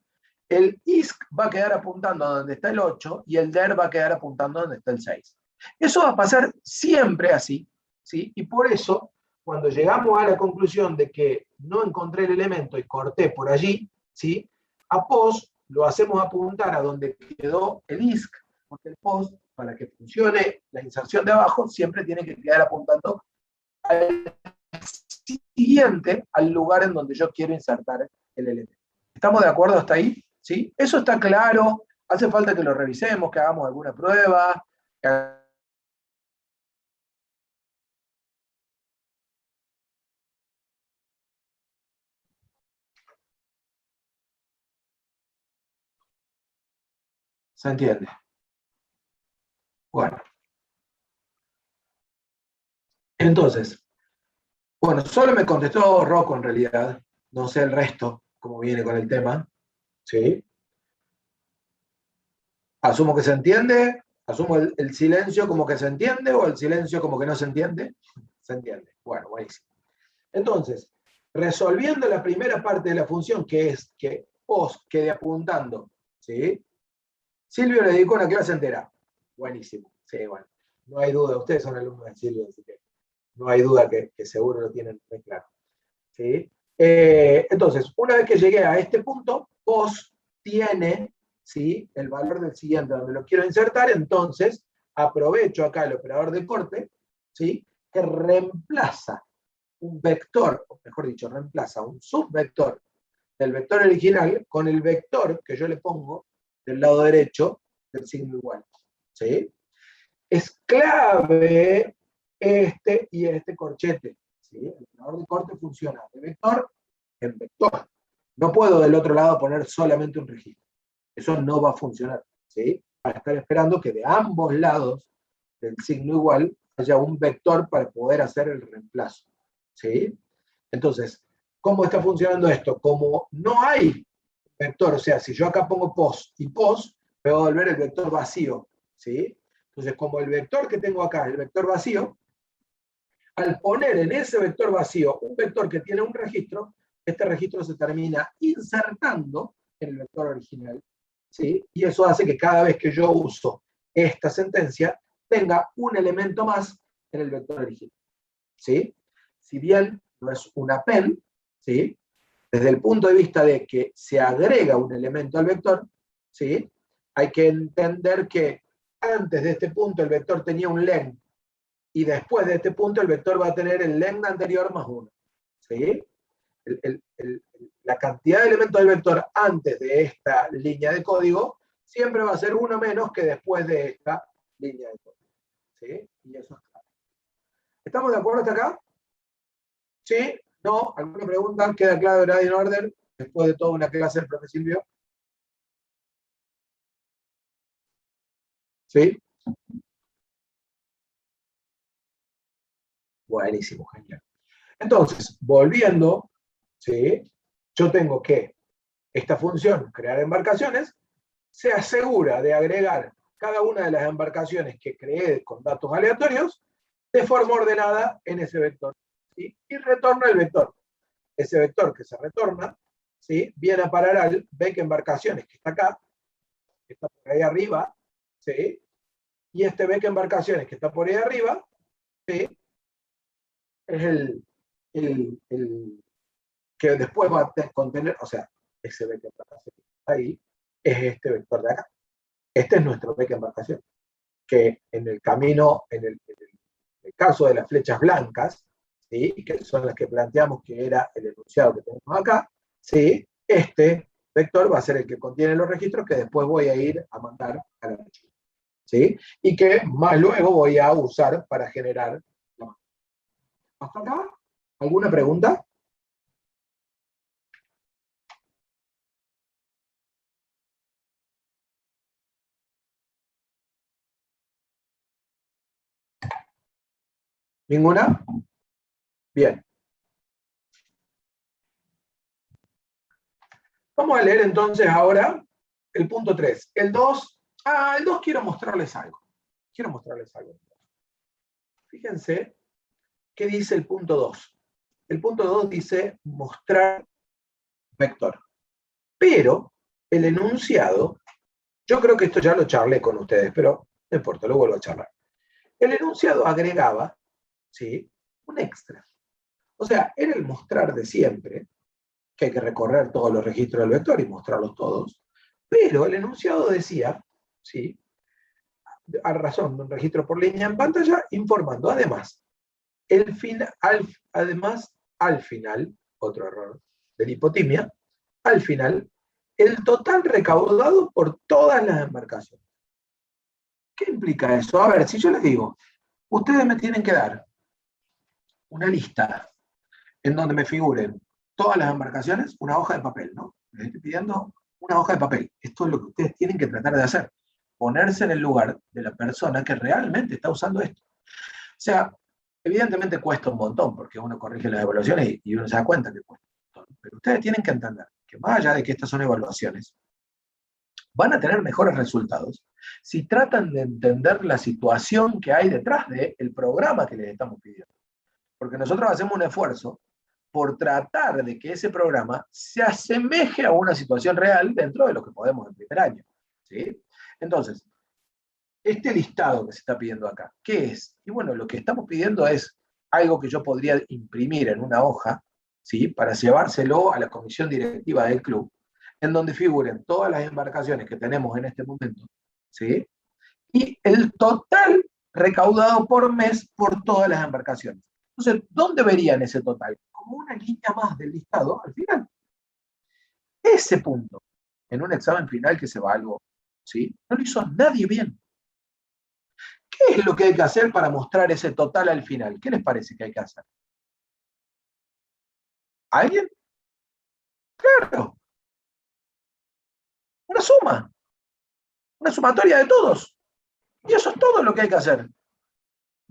[SPEAKER 1] el ISC va a quedar apuntando a donde está el 8 y el DER va a quedar apuntando a donde está el 6. Eso va a pasar siempre así, ¿sí? Y por eso, cuando llegamos a la conclusión de que no encontré el elemento y corté por allí, ¿sí? A POS lo hacemos apuntar a donde quedó el ISC, porque el POS, para que funcione la inserción de abajo, siempre tiene que quedar apuntando al siguiente, al lugar en donde yo quiero insertar el elemento. ¿Estamos de acuerdo hasta ahí? ¿Sí? Eso está claro, hace falta que lo revisemos, que hagamos alguna prueba, que ¿se entiende? Bueno, entonces, bueno, solo me contestó Rocco en realidad, no sé el resto, cómo viene con el tema, ¿sí? Asumo que se entiende, asumo el silencio como que se entiende o el silencio como que no se entiende. Se entiende. Bueno, buenísimo. Entonces, resolviendo la primera parte de la función, que es que POS quede apuntando, ¿sí? Silvio le dedicó una clase entera. Buenísimo. Sí, bueno. No hay duda, ustedes son alumnos de Silvio, así que no hay duda que seguro lo tienen muy claro. ¿Sí? Entonces, una vez que llegué a este punto, POS tiene, ¿sí?, el valor del siguiente donde lo quiero insertar, entonces aprovecho acá el operador de corte, ¿sí?, que reemplaza un vector, o mejor dicho, reemplaza un subvector del vector original con el vector que yo le pongo del lado derecho del signo igual. ¿Sí? Es clave este y este corchete. ¿Sí? El operador de corte funciona de vector en vector. No puedo del otro lado poner solamente un registro. Eso no va a funcionar. ¿Sí? Para estar esperando que de ambos lados del signo igual haya un vector para poder hacer el reemplazo. ¿Sí? Entonces, ¿cómo está funcionando esto? Como no hay vector, o sea, si yo acá pongo pos y pos, me va a volver el vector vacío. ¿Sí? Entonces, como el vector que tengo acá, el vector vacío, al poner en ese vector vacío un vector que tiene un registro, este registro se termina insertando en el vector original. ¿Sí? Y eso hace que cada vez que yo uso esta sentencia, tenga un elemento más en el vector original. ¿Sí? Si bien no es un append, ¿sí?, desde el punto de vista de que se agrega un elemento al vector, ¿sí?, hay que entender que antes de este punto el vector tenía un len, y después de este punto el vector va a tener el len anterior más 1. ¿Sí? La cantidad de elementos del vector antes de esta línea de código siempre va a ser 1 menos que después de esta línea de código. ¿Sí? Y eso es claro. ¿Estamos de acuerdo hasta acá? ¿Sí? ¿No? ¿Alguna pregunta? ¿Queda claro el line order después de toda una clase del profe Silvio? ¿Sí? Buenísimo, genial. Entonces, volviendo, ¿sí? Yo tengo que esta función, crear embarcaciones, se asegura de agregar cada una de las embarcaciones que creé con datos aleatorios de forma ordenada en ese vector, ¿sí? Y retorna el vector. Ese vector que se retorna, ¿sí? Viene a parar al vec embarcaciones que está acá, que está por ahí arriba, ¿sí? Y este vec embarcaciones que está por ahí arriba, ¿sí? Es el que después va a contener, o sea, ese vec embarcaciones que está ahí, es este vector de acá. Este es nuestro vec embarcación, que en el camino, en el caso de las flechas blancas, ¿sí? Que son las que planteamos que era el enunciado que tenemos acá, ¿sí? Este vector va a ser el que contiene los registros que después voy a ir a mandar a la archivo, ¿sí? Y que más luego voy a usar para generar la máquina. ¿Hasta acá? ¿Alguna pregunta? ¿Ninguna? Bien. Vamos a leer entonces ahora el punto 3. El 2, el 2 quiero mostrarles algo. Quiero mostrarles algo. Fíjense qué dice el punto 2. El punto 2 dice mostrar vector. Pero el enunciado, yo creo que esto ya lo charlé con ustedes, pero no importa, lo vuelvo a charlar. El enunciado agregaba, ¿sí? Un extra. O sea, era el mostrar de siempre, que hay que recorrer todos los registros del vector y mostrarlos todos, pero el enunciado decía, ¿sí? A razón de un registro por línea en pantalla, informando además, al final, otro error de la hipotimia, al final, el total recaudado por todas las embarcaciones. ¿Qué implica eso? A ver, si yo les digo, ustedes me tienen que dar una lista en donde me figuren todas las embarcaciones, una hoja de papel, ¿no? Les estoy pidiendo una hoja de papel. Esto es lo que ustedes tienen que tratar de hacer. Ponerse en el lugar de la persona que realmente está usando esto. O sea, evidentemente cuesta un montón, porque uno corrige las evaluaciones y uno se da cuenta que cuesta un montón. Pero ustedes tienen que entender que más allá de que estas son evaluaciones, van a tener mejores resultados si tratan de entender la situación que hay detrás del programa que les estamos pidiendo. Porque nosotros hacemos un esfuerzo por tratar de que ese programa se asemeje a una situación real dentro de lo que podemos en primer año, ¿sí? Entonces, este listado que se está pidiendo acá, ¿qué es? Y bueno, lo que estamos pidiendo es algo que yo podría imprimir en una hoja, ¿sí? Para llevárselo a la comisión directiva del club, en donde figuren todas las embarcaciones que tenemos en este momento, ¿sí? Y el total recaudado por mes por todas las embarcaciones. Entonces, ¿dónde verían ese total? Como una línea más del listado al final. Ese punto, en un examen final que se evalúa, ¿sí? No lo hizo nadie bien. ¿Qué es lo que hay que hacer para mostrar ese total al final? ¿Qué les parece que hay que hacer? ¿Alguien? Claro. Una sumatoria de todos. Y eso es todo lo que hay que hacer.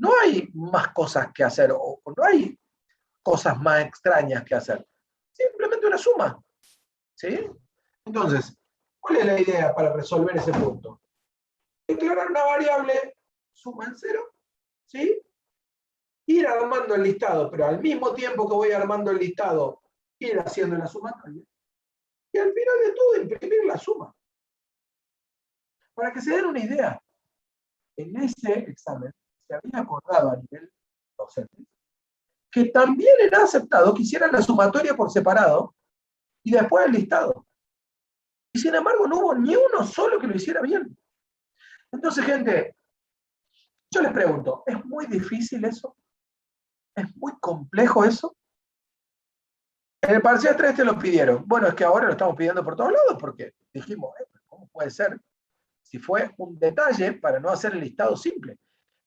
[SPEAKER 1] No hay más cosas que hacer, o no hay cosas más extrañas que hacer. Simplemente una suma. ¿Sí? Entonces, ¿cuál es la idea para resolver ese punto? Declarar una variable suma en cero, ¿sí? Ir armando el listado, pero al mismo tiempo que voy armando el listado, ir haciendo la sumatoria. Y al final de todo, imprimir la suma. Para que se den una idea, en ese examen se había acordado a nivel docente que también era aceptado que hicieran la sumatoria por separado y después el listado. Y sin embargo no hubo ni uno solo que lo hiciera bien. Entonces, gente, yo les pregunto, ¿es muy difícil eso? ¿Es muy complejo eso? En el parcial 3 te lo pidieron. Bueno, es que ahora lo estamos pidiendo por todos lados porque dijimos, ¿cómo puede ser? Si fue un detalle para no hacer el listado simple.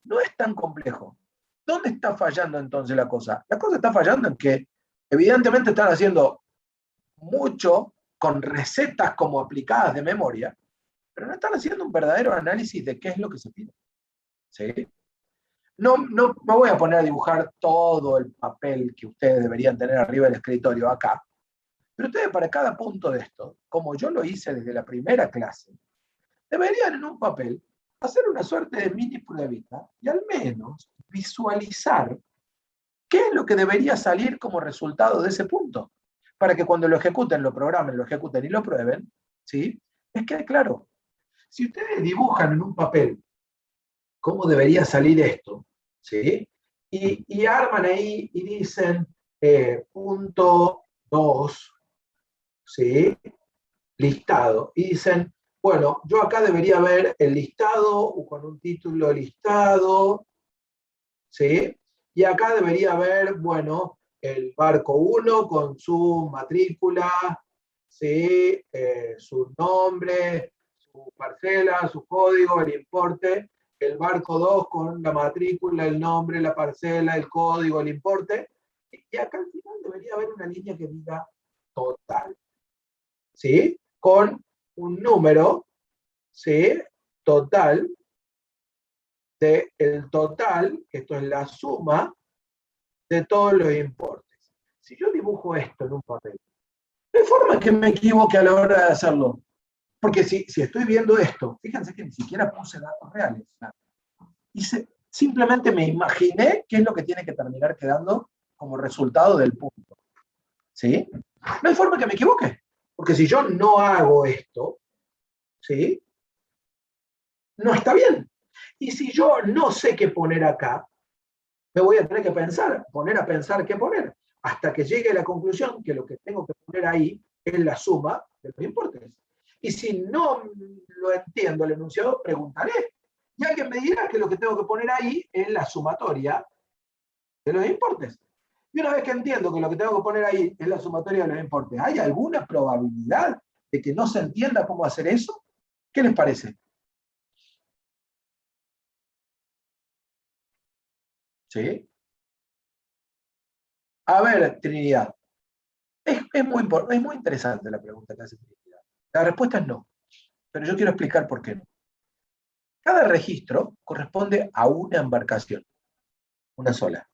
[SPEAKER 1] No es tan complejo. ¿Dónde está fallando entonces la cosa? La cosa está fallando en que evidentemente están haciendo mucho con recetas como aplicadas de memoria, pero no están haciendo un verdadero análisis de qué es lo que se pide. ¿Sí? No me voy a poner a dibujar todo el papel que ustedes deberían tener arriba del escritorio acá, pero ustedes para cada punto de esto, como yo lo hice desde la primera clase, deberían en un papel hacer una suerte de mini pruebita y al menos visualizar qué es lo que debería salir como resultado de ese punto, para que cuando lo ejecuten, lo programen, lo ejecuten y lo prueben, ¿sí? Es que, claro, si ustedes dibujan en un papel cómo debería salir esto, ¿sí? Y arman ahí y dicen punto 2, ¿sí? Listado. Y dicen, bueno, yo acá debería ver el listado con un título listado, ¿sí? Y acá debería haber, bueno, el barco 1 con su matrícula, ¿sí? Su nombre, su parcela, su código, el importe. El barco 2 con la matrícula, el nombre, la parcela, el código, el importe. Y acá al final debería haber una línea que diga total, ¿sí? Con un número, ¿sí? Total, del total, esto es la suma de todos los importes. Si yo dibujo esto en un papel, no hay forma que me equivoque a la hora de hacerlo. Porque si estoy viendo esto, fíjense que ni siquiera puse datos reales. Simplemente me imaginé qué es lo que tiene que terminar quedando como resultado del punto. ¿Sí? No hay forma que me equivoque. Porque si yo no hago esto, ¿sí? No está bien. Y si yo no sé qué poner acá, me voy a tener que poner a pensar qué poner, hasta que llegue a la conclusión que lo que tengo que poner ahí es la suma de los importes. Y si no lo entiendo el enunciado, preguntaré. Y alguien me dirá que lo que tengo que poner ahí es la sumatoria de los importes. Y una vez que entiendo que lo que tengo que poner ahí es la sumatoria de los importes, ¿hay alguna probabilidad de que no se entienda cómo hacer eso? ¿Qué les parece? ¿Sí? A ver, Trinidad. Es muy interesante la pregunta que hace Trinidad. La respuesta es no, pero yo quiero explicar por qué no. Cada registro corresponde a una embarcación, una sola.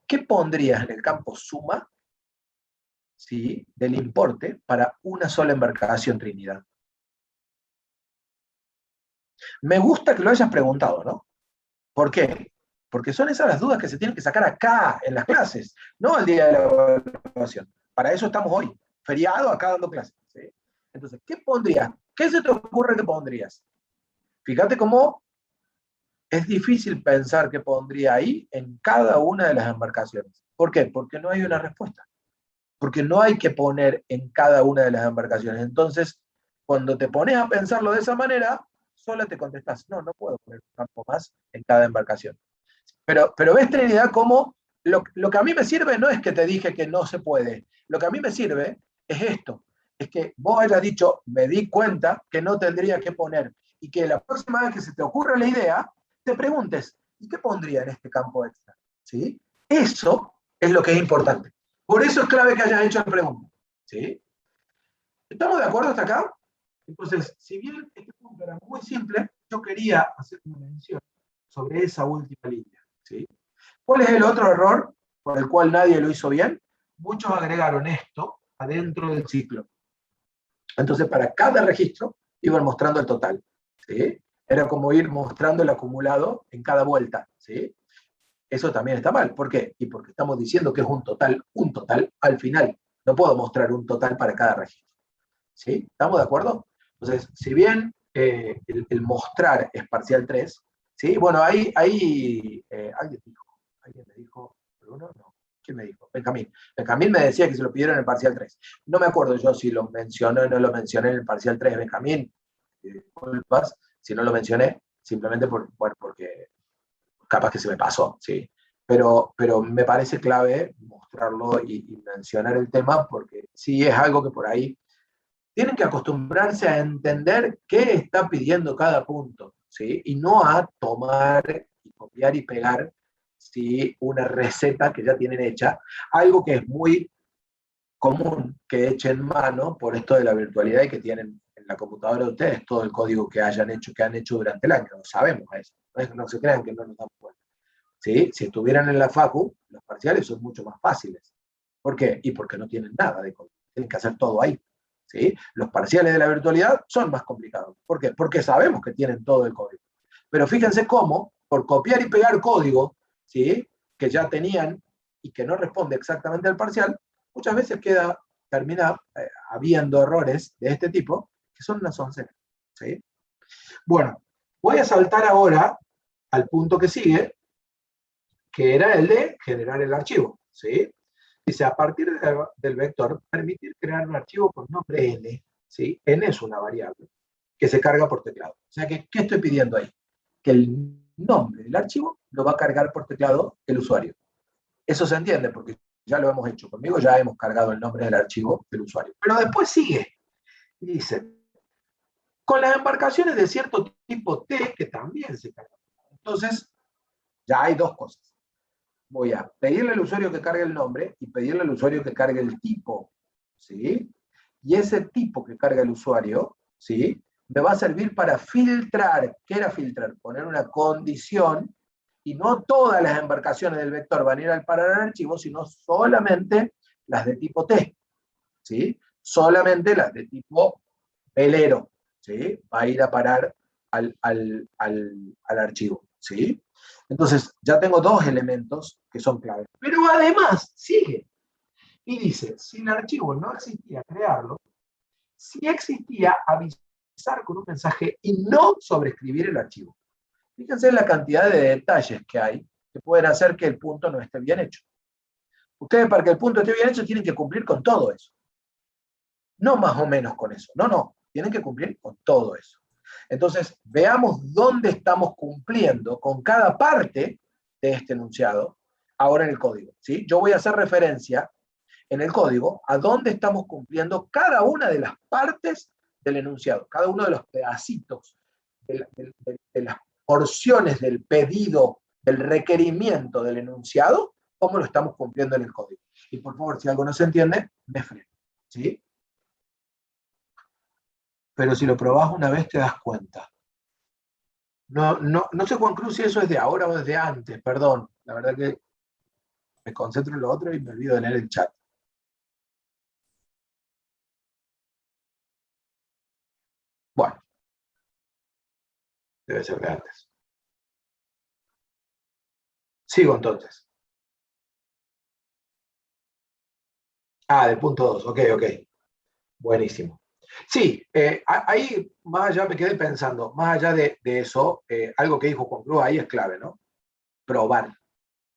[SPEAKER 1] ¿Qué pondrías en el campo suma, ¿sí?, del importe para una sola embarcación, Trinidad? Me gusta que lo hayas preguntado, ¿no? ¿Por qué? Porque son esas las dudas que se tienen que sacar acá, en las clases, no al día de la evaluación. Para eso estamos hoy, feriado, acá dando clases, ¿sí? Entonces, ¿qué pondrías? ¿Qué se te ocurre que pondrías? Fíjate cómo es difícil pensar qué pondría ahí en cada una de las embarcaciones. ¿Por qué? Porque no hay una respuesta. Porque no hay que poner en cada una de las embarcaciones. Entonces, cuando te pones a pensarlo de esa manera, solo te contestás, no puedo poner un campo más en cada embarcación. Pero ves, Trinidad, cómo lo que a mí me sirve no es que te dije que no se puede. Lo que a mí me sirve es esto. Es que vos hayas dicho, me di cuenta que no tendría que poner. Y que la próxima vez que se te ocurra la idea, te preguntes, ¿y qué pondría en este campo extra? ¿Sí? Eso es lo que es importante. Por eso es clave que hayas hecho la pregunta. ¿Sí? ¿Estamos de acuerdo hasta acá? Entonces, si bien este punto era muy simple, yo quería hacer una mención sobre esa última línea. ¿Sí? ¿Cuál es el otro error por el cual nadie lo hizo bien? Muchos agregaron esto adentro del ciclo. Entonces, para cada registro iban mostrando el total. ¿Sí? Era como ir mostrando el acumulado en cada vuelta. ¿Sí? Eso también está mal. ¿Por qué? Y porque estamos diciendo que es un total al final. No puedo mostrar un total para cada registro. ¿Sí? ¿Estamos de acuerdo? Entonces, si bien el mostrar es parcial 3, ¿sí? Bueno, alguien me dijo, Bruno, no, ¿quién me dijo? Benjamín. Benjamín me decía que se lo pidieron en el parcial 3. No me acuerdo yo si lo mencioné o no lo mencioné en el parcial 3, Benjamín. Disculpas si no lo mencioné, simplemente porque capaz que se me pasó, ¿sí? Pero me parece clave mostrarlo y mencionar el tema porque sí es algo que por ahí tienen que acostumbrarse a entender qué está pidiendo cada punto, ¿sí? Y no a tomar y copiar y pegar, ¿sí?, una receta que ya tienen hecha, algo que es muy común que echen mano por esto de la virtualidad y que tienen en la computadora de ustedes todo el código que han hecho durante el año. Lo sabemos eso. No se crean que no nos damos cuenta. ¿sí? Si estuvieran en la facu, los parciales son mucho más fáciles. ¿Por qué? Y porque no tienen nada de código. Tienen que hacer todo ahí. ¿Sí? Los parciales de la virtualidad son más complicados. ¿Por qué? Porque sabemos que tienen todo el código. Pero fíjense cómo, por copiar y pegar código, ¿sí? Que ya tenían y que no responde exactamente al parcial, muchas veces termina habiendo errores de este tipo que son una soncera. ¿Sí? Bueno, voy a saltar ahora al punto que sigue, que era el de generar el archivo. ¿Sí? Dice, a partir del vector, permitir crear un archivo con nombre n. ¿Sí? N es una variable que se carga por teclado. O sea, ¿qué estoy pidiendo ahí? Que el nombre del archivo lo va a cargar por teclado el usuario. Eso se entiende porque ya lo hemos hecho. Conmigo ya hemos cargado el nombre del archivo del usuario. Pero después sigue. Y dice, con las embarcaciones de cierto tipo T, que también se cargan. Entonces, ya hay dos cosas. Voy a pedirle al usuario que cargue el nombre y pedirle al usuario que cargue el tipo, ¿sí? Y ese tipo que carga el usuario, ¿sí? Me va a servir para filtrar. ¿Qué era filtrar? Poner una condición, y no todas las embarcaciones del vector van a ir al parar al archivo, sino solamente las de tipo T, ¿sí? Solamente las de tipo velero, ¿sí? Va a ir a parar al archivo, ¿sí? Entonces, ya tengo dos elementos que son claves. Pero además, sigue. Y dice, si el archivo no existía, crearlo. Si existía, avisar con un mensaje y no sobreescribir el archivo. Fíjense la cantidad de detalles que hay que pueden hacer que el punto no esté bien hecho. Ustedes, para que el punto esté bien hecho, tienen que cumplir con todo eso. No más o menos con eso. No, no. Tienen que cumplir con todo eso. Entonces, veamos dónde estamos cumpliendo con cada parte de este enunciado ahora en el código. ¿Sí? Yo voy a hacer referencia en el código a dónde estamos cumpliendo cada una de las partes del enunciado, cada uno de los pedacitos, de las porciones del pedido, del requerimiento del enunciado, cómo lo estamos cumpliendo en el código. Y por favor, si algo no se entiende, me freno. ¿Sí? Pero si lo probás una vez te das cuenta. No sé, Juan Cruz, si eso es de ahora o desde antes, perdón. La verdad que me concentro en lo otro y me olvido de leer el chat. Bueno, debe ser de antes. Sigo entonces. Ah, del punto 2, ok. Buenísimo. Sí, ahí más allá me quedé pensando, más allá de eso, algo que dijo Juan Cruz ahí es clave, ¿no? Probar,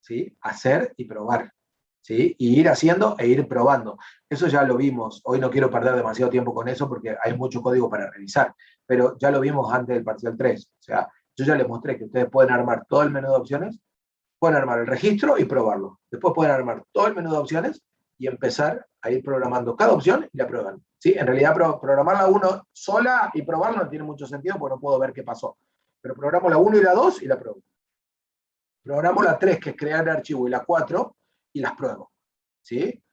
[SPEAKER 1] ¿sí? Hacer y probar, ¿sí? Y ir haciendo e ir probando. Eso ya lo vimos, hoy no quiero perder demasiado tiempo con eso porque hay mucho código para revisar, pero ya lo vimos antes del parcial 3. O sea, yo ya les mostré que ustedes pueden armar todo el menú de opciones, pueden armar el registro y probarlo. Después pueden armar todo el menú de opciones y empezar a ir programando cada opción y la prueban. ¿Sí? En realidad, programarla uno sola y probarla no tiene mucho sentido porque no puedo ver qué pasó. Pero programo la 1 y la 2 y la pruebo. Programo la 3, que es crear el archivo, y la 4 y las pruebo. ¿Sí?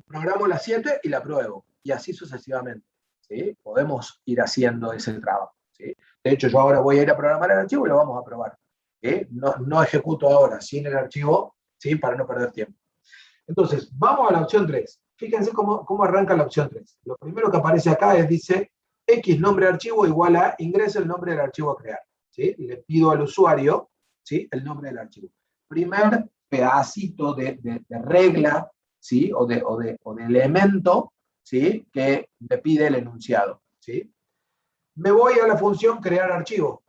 [SPEAKER 1] Programo la 7 y la pruebo. Y así sucesivamente. ¿Sí? Podemos ir haciendo ese trabajo. ¿Sí? De hecho, yo ahora voy a ir a programar el archivo y lo vamos a probar. ¿Sí? No ejecuto ahora sin el archivo, ¿sí? Para no perder tiempo. Entonces, vamos a la opción 3. Fíjense cómo arranca la opción 3. Lo primero que aparece acá dice X nombre de archivo igual a ingresa el nombre del archivo a crear. ¿Sí? Le pido al usuario, ¿sí? El nombre del archivo. Primer pedacito de regla, ¿sí? o de elemento, ¿sí? Que me pide el enunciado. ¿Sí? Me voy a la función crear archivo.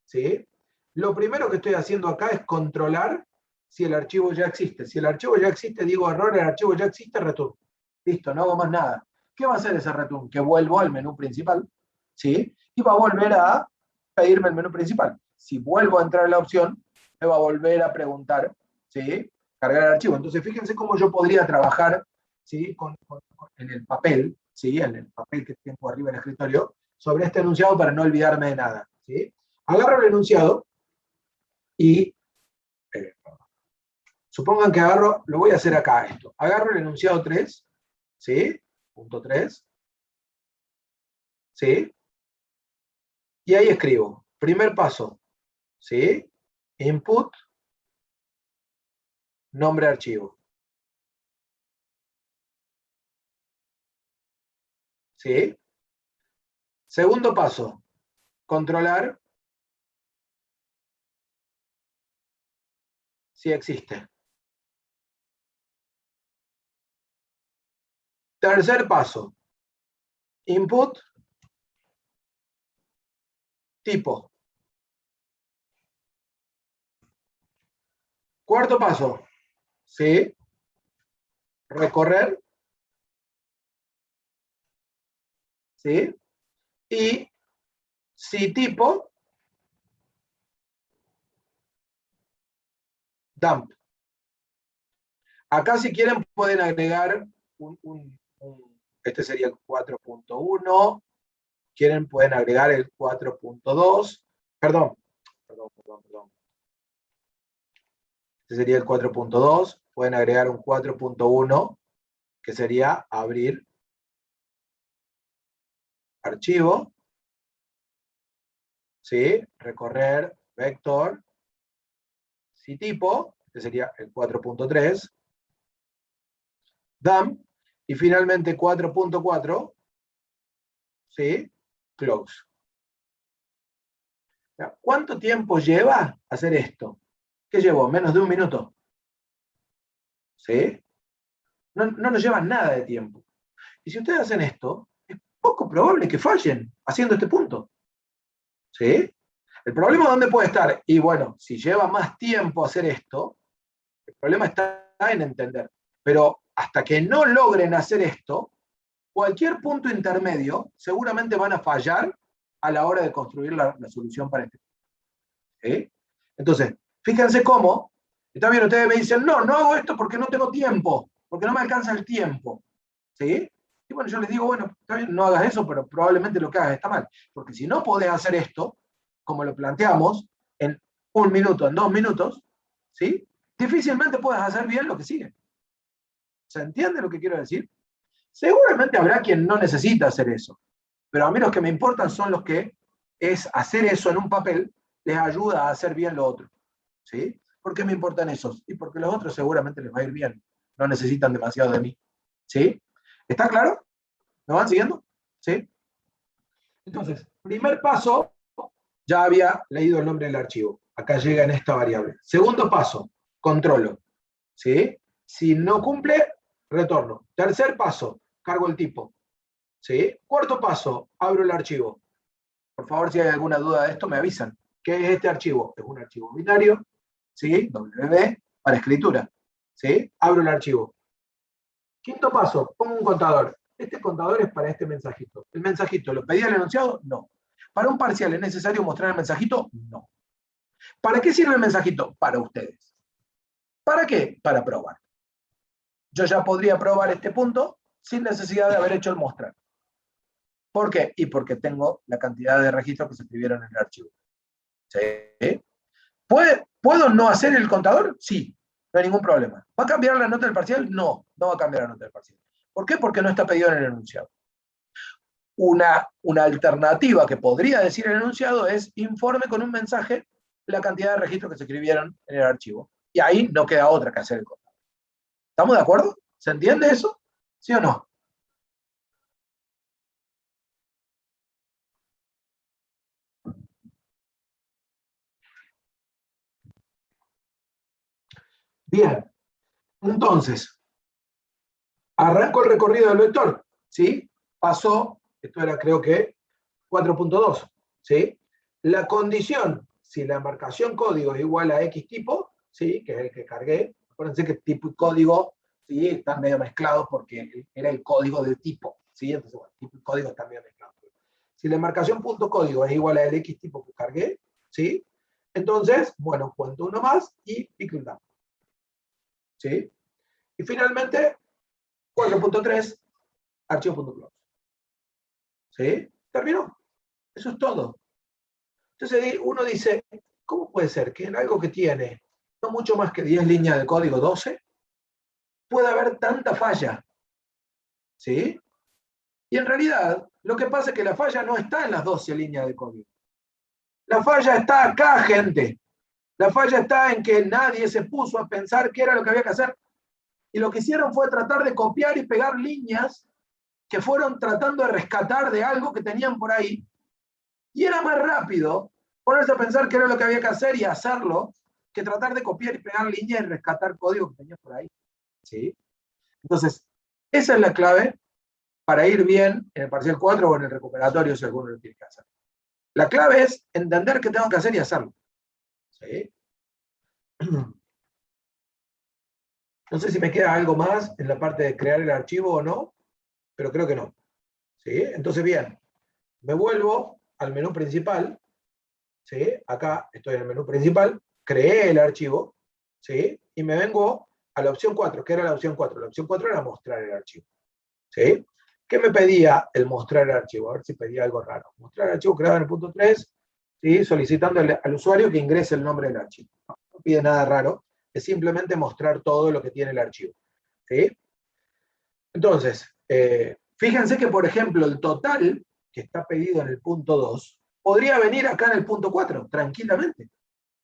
[SPEAKER 1] ¿Sí? Lo primero que estoy haciendo acá es controlar si el archivo ya existe. Si el archivo ya existe, digo error, el archivo ya existe, return. Listo, no hago más nada. ¿Qué va a hacer ese return? Que vuelvo al menú principal, ¿sí? Y va a volver a pedirme el menú principal. Si vuelvo a entrar en la opción, me va a volver a preguntar, ¿sí? Cargar el archivo. Entonces, fíjense cómo yo podría trabajar, ¿sí? En el papel, ¿sí? En el papel que tengo arriba en el escritorio, sobre este enunciado para no olvidarme de nada, ¿sí? Agarro el enunciado y supongan que agarro, lo voy a hacer acá esto, agarro el enunciado 3, ¿sí? Punto 3, ¿sí? Y ahí escribo, primer paso, ¿sí? Input, nombre archivo. ¿Sí? Segundo paso, controlar si existe. Tercer paso, input, tipo. Cuarto paso, ¿sí? Recorrer, ¿sí? Y si tipo, dump. Acá si quieren pueden agregar este sería el 4.1, quieren pueden agregar el 4.2, perdón. Este sería el 4.2, pueden agregar un 4.1, que sería abrir archivo, ¿sí? Recorrer, vector, si tipo, este sería el 4.3, dump, y finalmente 4.4, ¿sí? Close. ¿Cuánto tiempo lleva hacer esto? ¿Qué llevó? ¿Menos de un minuto? ¿Sí? No nos lleva nada de tiempo. Y si ustedes hacen esto, es poco probable que fallen haciendo este punto. ¿Sí? El problema ¿dónde puede estar? Y bueno, si lleva más tiempo hacer esto, el problema está en entender. Pero hasta que no logren hacer esto, cualquier punto intermedio seguramente van a fallar a la hora de construir la solución para este. ¿Sí? Entonces, fíjense cómo, está bien, ustedes me dicen, no hago esto porque no tengo tiempo, porque no me alcanza el tiempo. ¿Sí? Y bueno, yo les digo, bueno, está bien, no hagas eso, pero probablemente lo que hagas está mal. Porque si no podés hacer esto, como lo planteamos, en 1 minuto, en 2 minutos, ¿sí? Difícilmente puedes hacer bien lo que sigue. ¿Se entiende lo que quiero decir? Seguramente habrá quien no necesita hacer eso, pero a mí los que me importan son los que es hacer eso en un papel les ayuda a hacer bien lo otro. ¿Sí? ¿Por qué me importan esos? Y porque los otros seguramente les va a ir bien. No necesitan demasiado de mí. ¿Sí? ¿Está claro? ¿Me van siguiendo? ¿Sí? Entonces, primer paso, ya había leído el nombre del archivo. Acá llega en esta variable. Segundo paso, controlo. ¿Sí? Si no cumple, retorno. Tercer paso, cargo el tipo. ¿Sí? Cuarto paso, abro el archivo. Por favor, si hay alguna duda de esto, me avisan. ¿Qué es este archivo? Es un archivo binario, ¿sí? WB para escritura. ¿Sí? Abro el archivo. Quinto paso, pongo un contador. Este contador es para este mensajito. ¿El mensajito lo pedía el enunciado? No. ¿Para un parcial es necesario mostrar el mensajito? No. ¿Para qué sirve el mensajito? Para ustedes. ¿Para qué? Para probar. Yo ya podría probar este punto sin necesidad de haber hecho el mostrar. ¿Por qué? Y porque tengo la cantidad de registros que se escribieron en el archivo. ¿Sí? ¿Puedo no hacer el contador? Sí, no hay ningún problema. ¿Va a cambiar la nota del parcial? No, no va a cambiar la nota del parcial. ¿Por qué? Porque no está pedido en el enunciado. Una alternativa que podría decir el enunciado es informe con un mensaje la cantidad de registros que se escribieron en el archivo. Y ahí no queda otra que hacer el contador. ¿Estamos de acuerdo? ¿Se entiende eso? ¿Sí o no? Bien, entonces, arranco el recorrido del vector, ¿sí? Pasó, esto era creo que 4.2, ¿sí? La condición, si la marcación código es igual a X tipo, ¿sí? Que es el que cargué, acuérdense que tipo y código, ¿sí? Están medio mezclados porque era el código del tipo, ¿sí? Entonces, bueno, tipo y código están medio mezclados. Si la marcación punto código es igual al X tipo que cargué, ¿sí? Entonces, bueno, cuento uno más y pico un dump, ¿sí? Y finalmente, 4.3, archivo.close. ¿Sí? ¿Terminó? Eso es todo. Entonces uno dice, ¿cómo puede ser que en algo que tiene no mucho más que 10 líneas de código, 12, pueda haber tanta falla? ¿Sí? Y en realidad, lo que pasa es que la falla no está en las 12 líneas de código. La falla está acá, gente. La falla está en que nadie se puso a pensar qué era lo que había que hacer. Y lo que hicieron fue tratar de copiar y pegar líneas que fueron tratando de rescatar de algo que tenían por ahí. Y era más rápido ponerse a pensar qué era lo que había que hacer y hacerlo, que tratar de copiar y pegar líneas y rescatar código que tenías por ahí. ¿Sí? Entonces, esa es la clave para ir bien en el parcial 4 o en el recuperatorio, si alguno lo tiene que hacer. La clave es entender qué tengo que hacer y hacerlo. ¿Sí? No sé si me queda algo más en la parte de crear el archivo o no, pero creo que no. ¿Sí? Entonces, bien, me vuelvo al menú principal. ¿Sí? Acá estoy en el menú principal, creé el archivo, ¿sí? Y me vengo a la opción 4. ¿Qué era la opción 4? La opción 4 era mostrar el archivo. ¿Sí? ¿Qué me pedía el mostrar el archivo? A ver si pedía algo raro. Mostrar el archivo creado en el punto 3, ¿sí? Solicitando al usuario que ingrese el nombre del archivo. No pide nada raro, es simplemente mostrar todo lo que tiene el archivo. ¿Sí? Entonces, fíjense que, por ejemplo, el total que está pedido en el punto 2 podría venir acá en el punto 4, tranquilamente.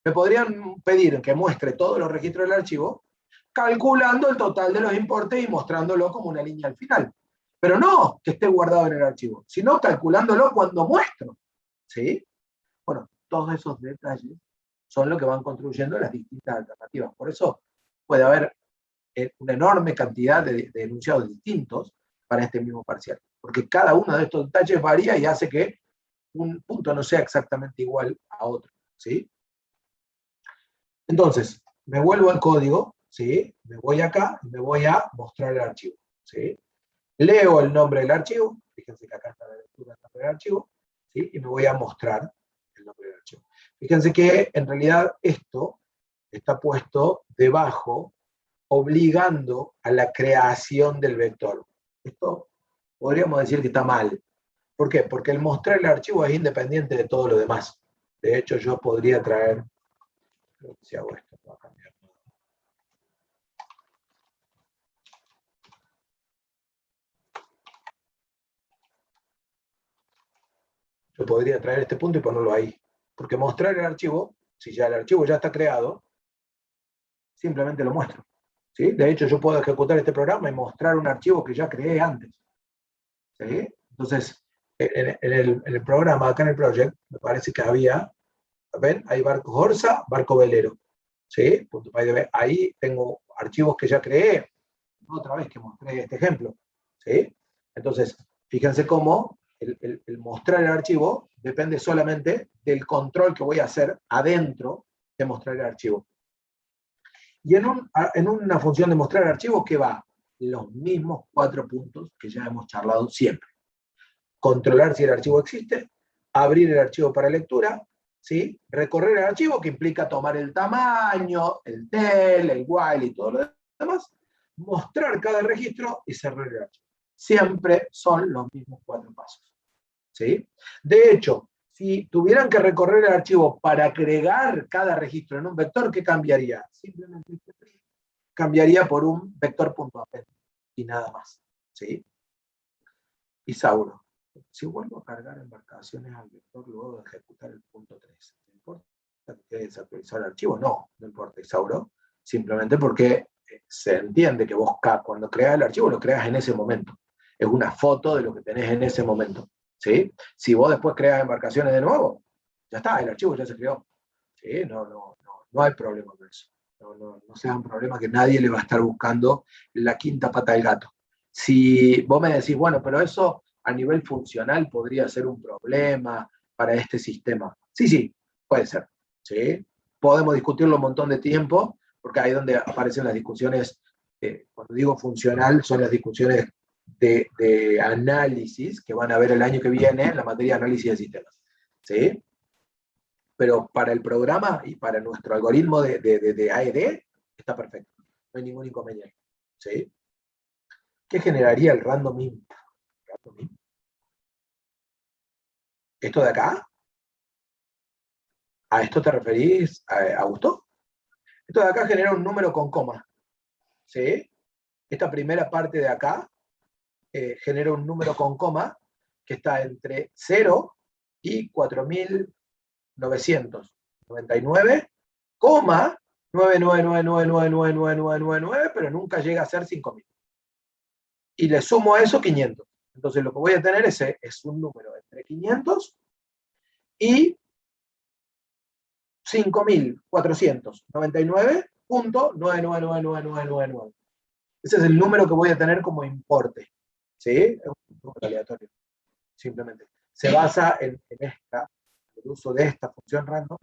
[SPEAKER 1] Me podrían pedir que muestre todos los registros del archivo, calculando el total de los importes y mostrándolo como una línea al final. Pero no que esté guardado en el archivo, sino calculándolo cuando muestro. ¿Sí? Bueno, todos esos detalles son lo que van construyendo las distintas alternativas. Por eso puede haber una enorme cantidad de enunciados distintos para este mismo parcial. Porque cada uno de estos detalles varía y hace que un punto no sea exactamente igual a otro. ¿Sí? Entonces, me vuelvo al código, ¿sí? Me voy acá y me voy a mostrar el archivo. ¿Sí? Leo el nombre del archivo, fíjense que acá está la lectura del nombre del archivo, ¿sí? Y me voy a mostrar el nombre del archivo. Fíjense que en realidad esto está puesto debajo, obligando a la creación del vector. Esto podríamos decir que está mal. ¿Por qué? Porque el mostrar el archivo es independiente de todo lo demás. De hecho, yo podría traer, creo que si hago esto, va a cambiar. Yo podría traer este punto y ponerlo ahí. Porque mostrar el archivo, si ya el archivo ya está creado, simplemente lo muestro. ¿Sí? De hecho, yo puedo ejecutar este programa y mostrar un archivo que ya creé antes. ¿Sí? Entonces, en el programa, acá en el project, me parece que había, ¿ven? Hay barco Horsa, barco velero. ¿Sí? Ahí tengo archivos que ya creé, otra vez que mostré este ejemplo. ¿Sí? Entonces, fíjense cómo el mostrar el archivo depende solamente del control que voy a hacer adentro de mostrar el archivo. Y en una función de mostrar archivos, ¿qué va? Los mismos 4 puntos que ya hemos charlado siempre. Controlar si el archivo existe, abrir el archivo para lectura, ¿sí? Recorrer el archivo, que implica tomar el tamaño, el del, el while y todo lo demás, mostrar cada registro y cerrar el archivo. Siempre son los mismos 4 pasos. ¿Sí? De hecho, si tuvieran que recorrer el archivo para agregar cada registro en un vector, ¿qué cambiaría? Simplemente cambiaría por un vector.append y nada más. ¿Sí? Isauro. Si vuelvo a cargar embarcaciones al vector luego de ejecutar el punto 3, ¿no importa que quede desactualizado el archivo? No, no importa, Isauro. Simplemente porque se entiende que vos cuando creas el archivo lo creas en ese momento. Es una foto de lo que tenés en ese momento. ¿Sí? Si vos después creas embarcaciones de nuevo, ya está, el archivo ya se creó. ¿Sí? No hay problema con eso. No sea un problema que nadie le va a estar buscando la quinta pata del gato. Si vos me decís, bueno, pero eso a nivel funcional podría ser un problema para este sistema. Sí, puede ser. ¿Sí? Podemos discutirlo un montón de tiempo, porque ahí es donde aparecen las discusiones, cuando digo funcional, son las discusiones de análisis que van a ver el año que viene en la materia de análisis de sistemas. ¿Sí? Pero para el programa y para nuestro algoritmo de AED está perfecto. No hay ningún inconveniente. ¿Sí? ¿Qué generaría el random int? ¿Esto de acá? ¿A esto te referís, Augusto? Esto de acá genera un número con coma. ¿Sí? Esta primera parte de acá genera un número con coma que está entre 0 y 4.999 coma 999999999, pero nunca llega a ser 5000. Y le sumo a eso 500. Entonces lo que voy a tener es un número entre 500 y 5499.9999999. Ese es el número que voy a tener como importe. ¿Sí? Es un número aleatorio. Simplemente. Se basa en el uso de esta función random,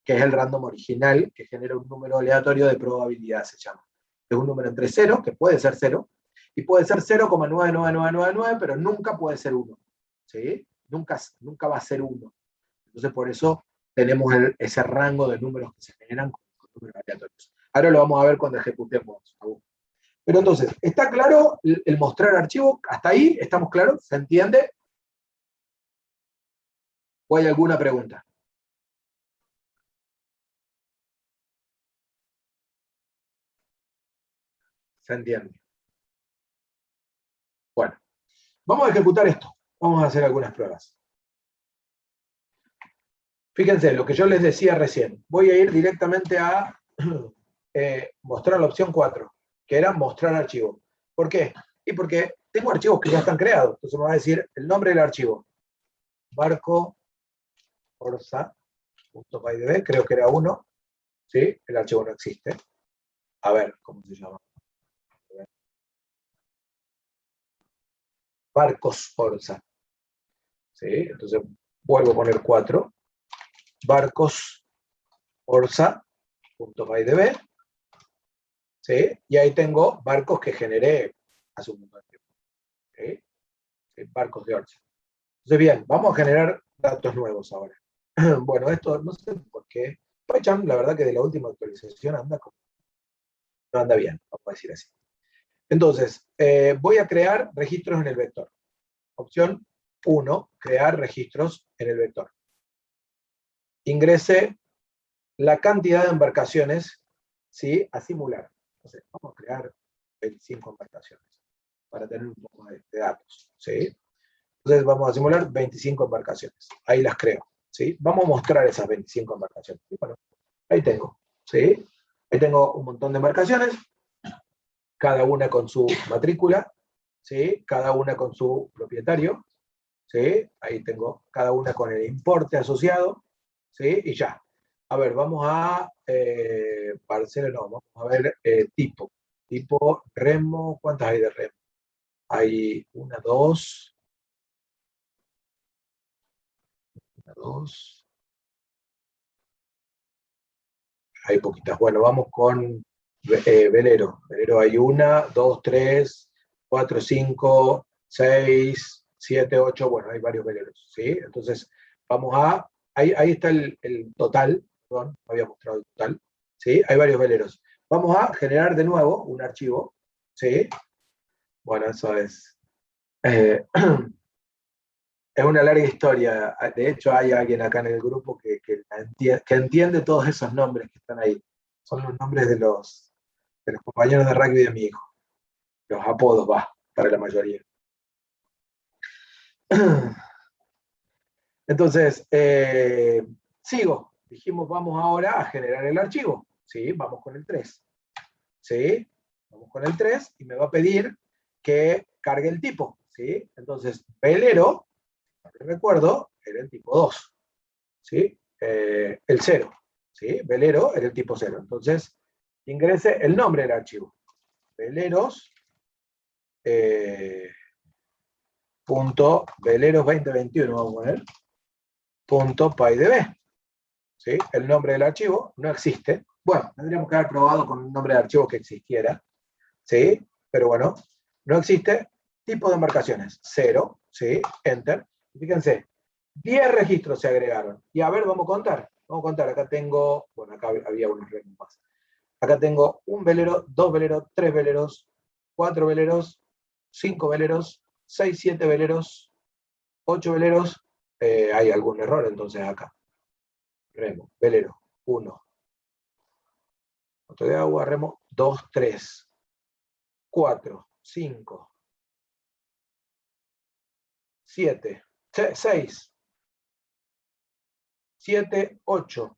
[SPEAKER 1] que es el random original, que genera un número aleatorio de probabilidad, se llama. Es un número entre 0, que puede ser 0, y puede ser 0,99999, pero nunca puede ser 1. ¿Sí? Nunca va a ser 1. Entonces, por eso tenemos ese rango de números que se generan con números aleatorios. Ahora lo vamos a ver cuando ejecutemos. Pero entonces, ¿está claro el mostrar archivo? ¿Hasta ahí estamos claros? ¿Se entiende? ¿O hay alguna pregunta? ¿Se entiende? Bueno, vamos a ejecutar esto. Vamos a hacer algunas pruebas. Fíjense, lo que yo les decía recién. Voy a ir directamente a mostrar la opción 4, que era mostrar archivo. ¿Por qué? Y porque tengo archivos que ya están creados. Entonces me va a decir el nombre del archivo. Barco Orsa.pydb, creo que era 1. ¿Sí? El archivo no existe. A ver, ¿cómo se llama? Barcos Orsa. ¿Sí? Entonces vuelvo a poner 4. Barcos Orsa.pydb. ¿Sí? Y ahí tengo barcos que generé hace un montón de tiempo. ¿Sí? ¿Sí? Barcos de Orsa. Entonces, bien, vamos a generar datos nuevos ahora. Bueno, esto no sé por qué. PyCharm, la verdad que de la última actualización no anda bien, vamos a decir así. Entonces, voy a crear registros en el vector. Opción 1, crear registros en el vector. Ingrese la cantidad de embarcaciones, ¿sí?, a simular. Entonces, vamos a crear 25 embarcaciones para tener un poco de datos, ¿sí? Entonces vamos a simular 25 embarcaciones. Ahí las creo, ¿sí? Vamos a mostrar esas 25 embarcaciones. ¿Sí? Bueno, ahí tengo, ¿sí? Ahí tengo un montón de embarcaciones, cada una con su matrícula, ¿sí? Cada una con su propietario, ¿sí? Ahí tengo cada una con el importe asociado, ¿sí? Y ya. A ver, vamos a parcela, no, vamos a ver tipo. Tipo remo, ¿cuántas hay de remo? Hay 1, 2, 2. Hay poquitas. Bueno, vamos con velero. Velero hay 1, 2, 3, 4, 5, 6, 7, 8. Bueno, hay varios veleros, ¿sí? Entonces, vamos a... Ahí está el total. Perdón, no había mostrado el total. ¿Sí? Hay varios veleros. Vamos a generar de nuevo un archivo. ¿Sí? Bueno, eso es... es una larga historia. De hecho, hay alguien acá en el grupo que entiende todos esos nombres que están ahí. Son los nombres de los compañeros de rugby de mi hijo. Los apodos, para la mayoría. Entonces, sigo. Dijimos, vamos ahora a generar el archivo. ¿Sí? Vamos con el 3. ¿Sí? Vamos con el 3 y me va a pedir que cargue el tipo. ¿Sí? Entonces, velero, recuerdo, era el tipo 2. ¿Sí? El 0. ¿Sí? Velero era el tipo 0. Entonces, ingrese el nombre del archivo. Veleros, punto veleros 2021, vamos a poner, punto pydb. ¿Sí? El nombre del archivo no existe. Bueno, tendríamos que haber probado con un nombre de archivo que existiera. ¿Sí? Pero bueno, no existe. Tipo de embarcaciones, 0. ¿Sí? Enter. Fíjense, 10 registros se agregaron. Y a ver, vamos a contar. Vamos a contar. Acá tengo, bueno, acá había unos registros más. Acá tengo un velero, 2 veleros, 3 veleros, 4 veleros, 5 veleros, 6, 7 veleros, 8 veleros. Hay algún error entonces acá. Remo, velero, 1. Otro de agua, remo, 2, 3, 4, 5, 7, 6, 7, 8,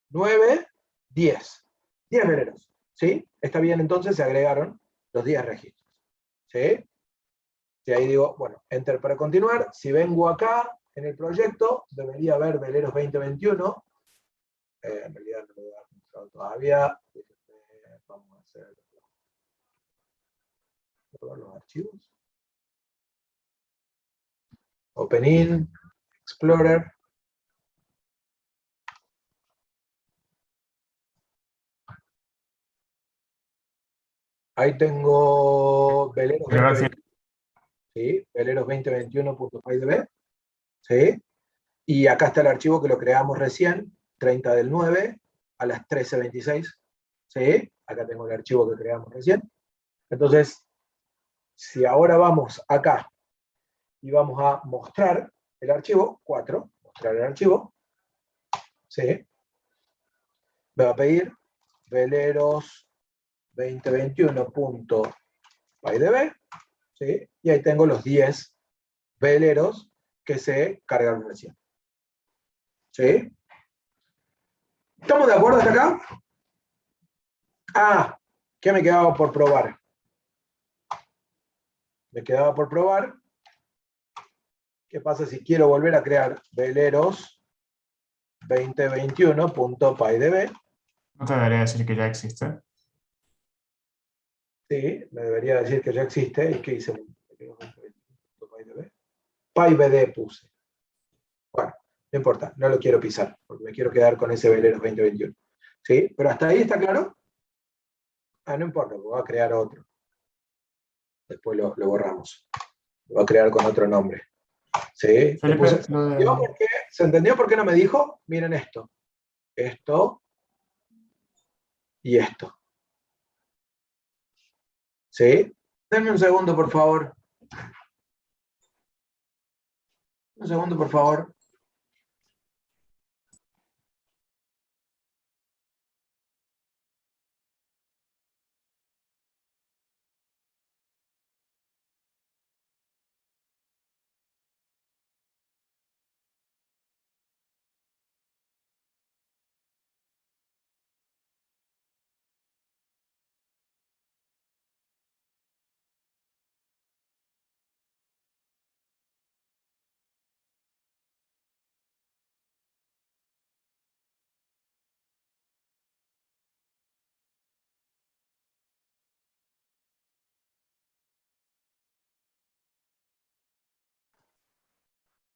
[SPEAKER 1] 9 10. 10 veleros, ¿sí? Está bien, entonces se agregaron los 10 registros, ¿sí? Y ahí digo, bueno, enter para continuar. Si vengo acá en el proyecto, debería haber veleros 2021. En realidad no lo voy a mostrar todavía. Vamos a hacer los archivos. Open-in, Explorer. Ahí tengo veleros 2021, ¿sí? Veleros 2021.pydb, ¿sí? Y acá está el archivo que lo creamos recién, 30 del 9 a las 13:26, ¿sí? Acá tengo el archivo que creamos recién. Entonces, si ahora vamos acá y vamos a mostrar el archivo, 4, mostrar el archivo, ¿sí? Me va a pedir veleros 2021.pydb, ¿sí? Y ahí tengo los 10 veleros que se cargaron recién, ¿sí? ¿Estamos de acuerdo hasta acá? Ah, ¿qué me quedaba por probar? Me quedaba por probar qué pasa si quiero volver a crear veleros 2021.pydb.
[SPEAKER 2] ¿No te debería decir que ya existe?
[SPEAKER 1] Sí, me debería decir que ya existe. ¿Y qué hice? PyBD puse. Bueno, no importa, no lo quiero pisar, porque me quiero quedar con ese veleros 2021. ¿Sí? Pero hasta ahí está claro. Ah, no importa, voy a crear otro. Después lo borramos. Lo voy a crear con otro nombre. ¿Sí?
[SPEAKER 2] Felipe,
[SPEAKER 1] ¿Se entendió por qué no me dijo? Miren esto. Esto y esto. ¿Sí? Denme un segundo, por favor. Un segundo, por favor.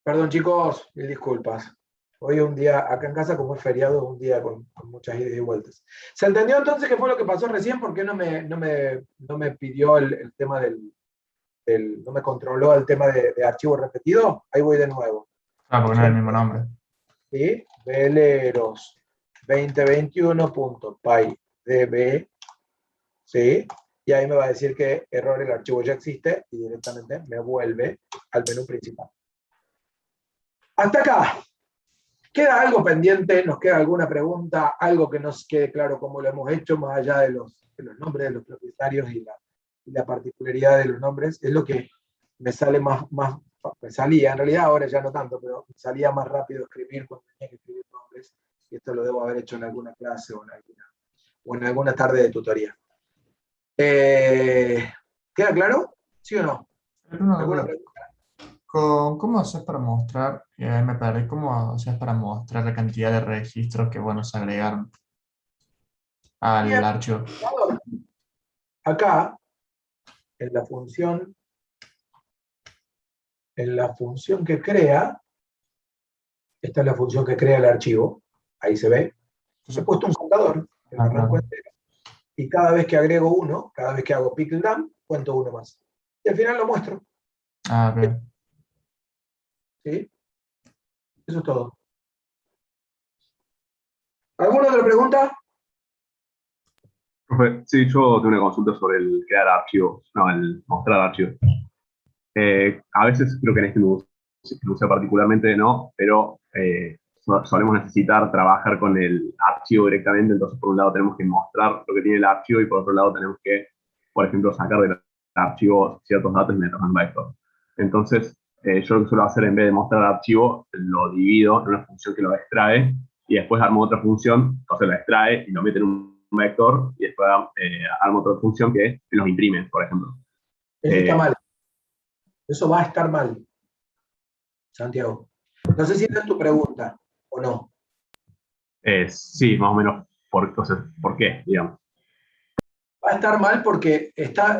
[SPEAKER 1] Perdón, chicos, mil disculpas. Hoy es un día, acá en casa, como es feriado, es un día con muchas idas y vueltas. ¿Se entendió entonces qué fue lo que pasó recién? ¿Por qué no me pidió el tema no me controló el tema de archivo repetido? Ahí voy de nuevo.
[SPEAKER 2] Ah, porque no es el mismo nombre.
[SPEAKER 1] ¿Sí? Veleros 2021.pydb, ¿sí? Y ahí me va a decir que error, el archivo ya existe y directamente me vuelve al menú principal. Hasta acá. ¿Queda algo pendiente? ¿Nos queda alguna pregunta? ¿Algo que nos quede claro cómo lo hemos hecho, más allá de los nombres de los propietarios y la particularidad de los nombres? Es lo que me sale me salía, en realidad ahora ya no tanto, pero me salía más rápido escribir cuando tenía que escribir nombres, y esto lo debo haber hecho en alguna clase o en alguna tarde de tutoría. ¿Queda claro? ¿Sí o no? ¿Alguna pregunta?
[SPEAKER 2] ¿Cómo haces para mostrar, me perdí, cómo haces para mostrar la cantidad de registros que, bueno, se agregaron al
[SPEAKER 1] Bien.
[SPEAKER 2] archivo?
[SPEAKER 1] Acá, en la función que crea, esta es la función que crea el archivo, ahí se ve, he puesto un contador en el arranco entero, y cada vez que agrego uno, cada vez que hago pickle down, cuento uno más. Y al final lo muestro.
[SPEAKER 2] Ah, ok.
[SPEAKER 1] ¿Sí? Eso es todo. ¿Alguna otra pregunta?
[SPEAKER 4] Profe, sí, yo tengo una consulta sobre el crear archivos, no, el mostrar archivos. A veces creo que en este que no sé particularmente no, pero solemos necesitar trabajar con el archivo directamente, entonces por un lado tenemos que mostrar lo que tiene el archivo y por otro lado tenemos que, por ejemplo, sacar del archivo ciertos datos y meterlos en vector. Entonces, yo lo que suelo hacer en vez de mostrar el archivo, lo divido en una función que lo extrae y después armo otra función, entonces la extrae y lo mete en un vector, y después armo otra función que los imprime, por ejemplo.
[SPEAKER 1] Eso está mal. Eso va a estar mal, Santiago. No sé si esa es tu pregunta o no.
[SPEAKER 4] Sí, más o menos. Entonces, ¿por qué, digamos?
[SPEAKER 1] Va a estar mal porque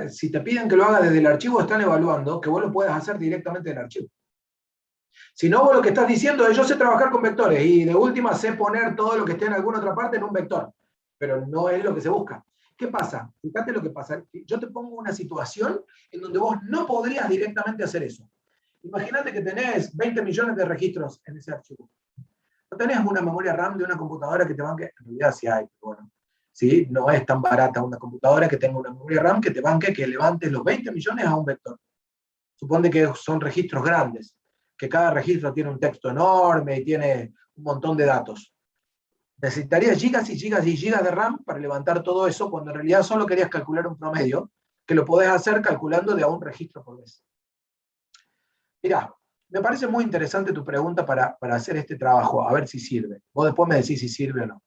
[SPEAKER 1] si te piden que lo hagas desde el archivo, están evaluando que vos lo puedas hacer directamente del archivo. Si no, vos lo que estás diciendo es: yo sé trabajar con vectores y de última sé poner todo lo que esté en alguna otra parte en un vector. Pero no es lo que se busca. ¿Qué pasa? Fíjate lo que pasa. Yo te pongo una situación en donde vos no podrías directamente hacer eso. Imagínate que tenés 20 millones de registros en ese archivo. No tenés una memoria RAM de una computadora que te banque. En realidad sí hay, pero bueno. ¿Sí? No es tan barata una computadora que tenga una memoria RAM que te banque, que levantes los 20 millones a un vector. Supone que son registros grandes, que cada registro tiene un texto enorme y tiene un montón de datos. Necesitarías gigas y gigas y gigas de RAM para levantar todo eso, cuando en realidad solo querías calcular un promedio, que lo podés hacer calculando de a un registro por vez. Mirá, me parece muy interesante tu pregunta para hacer este trabajo, a ver si sirve. Vos después me decís si sirve o no.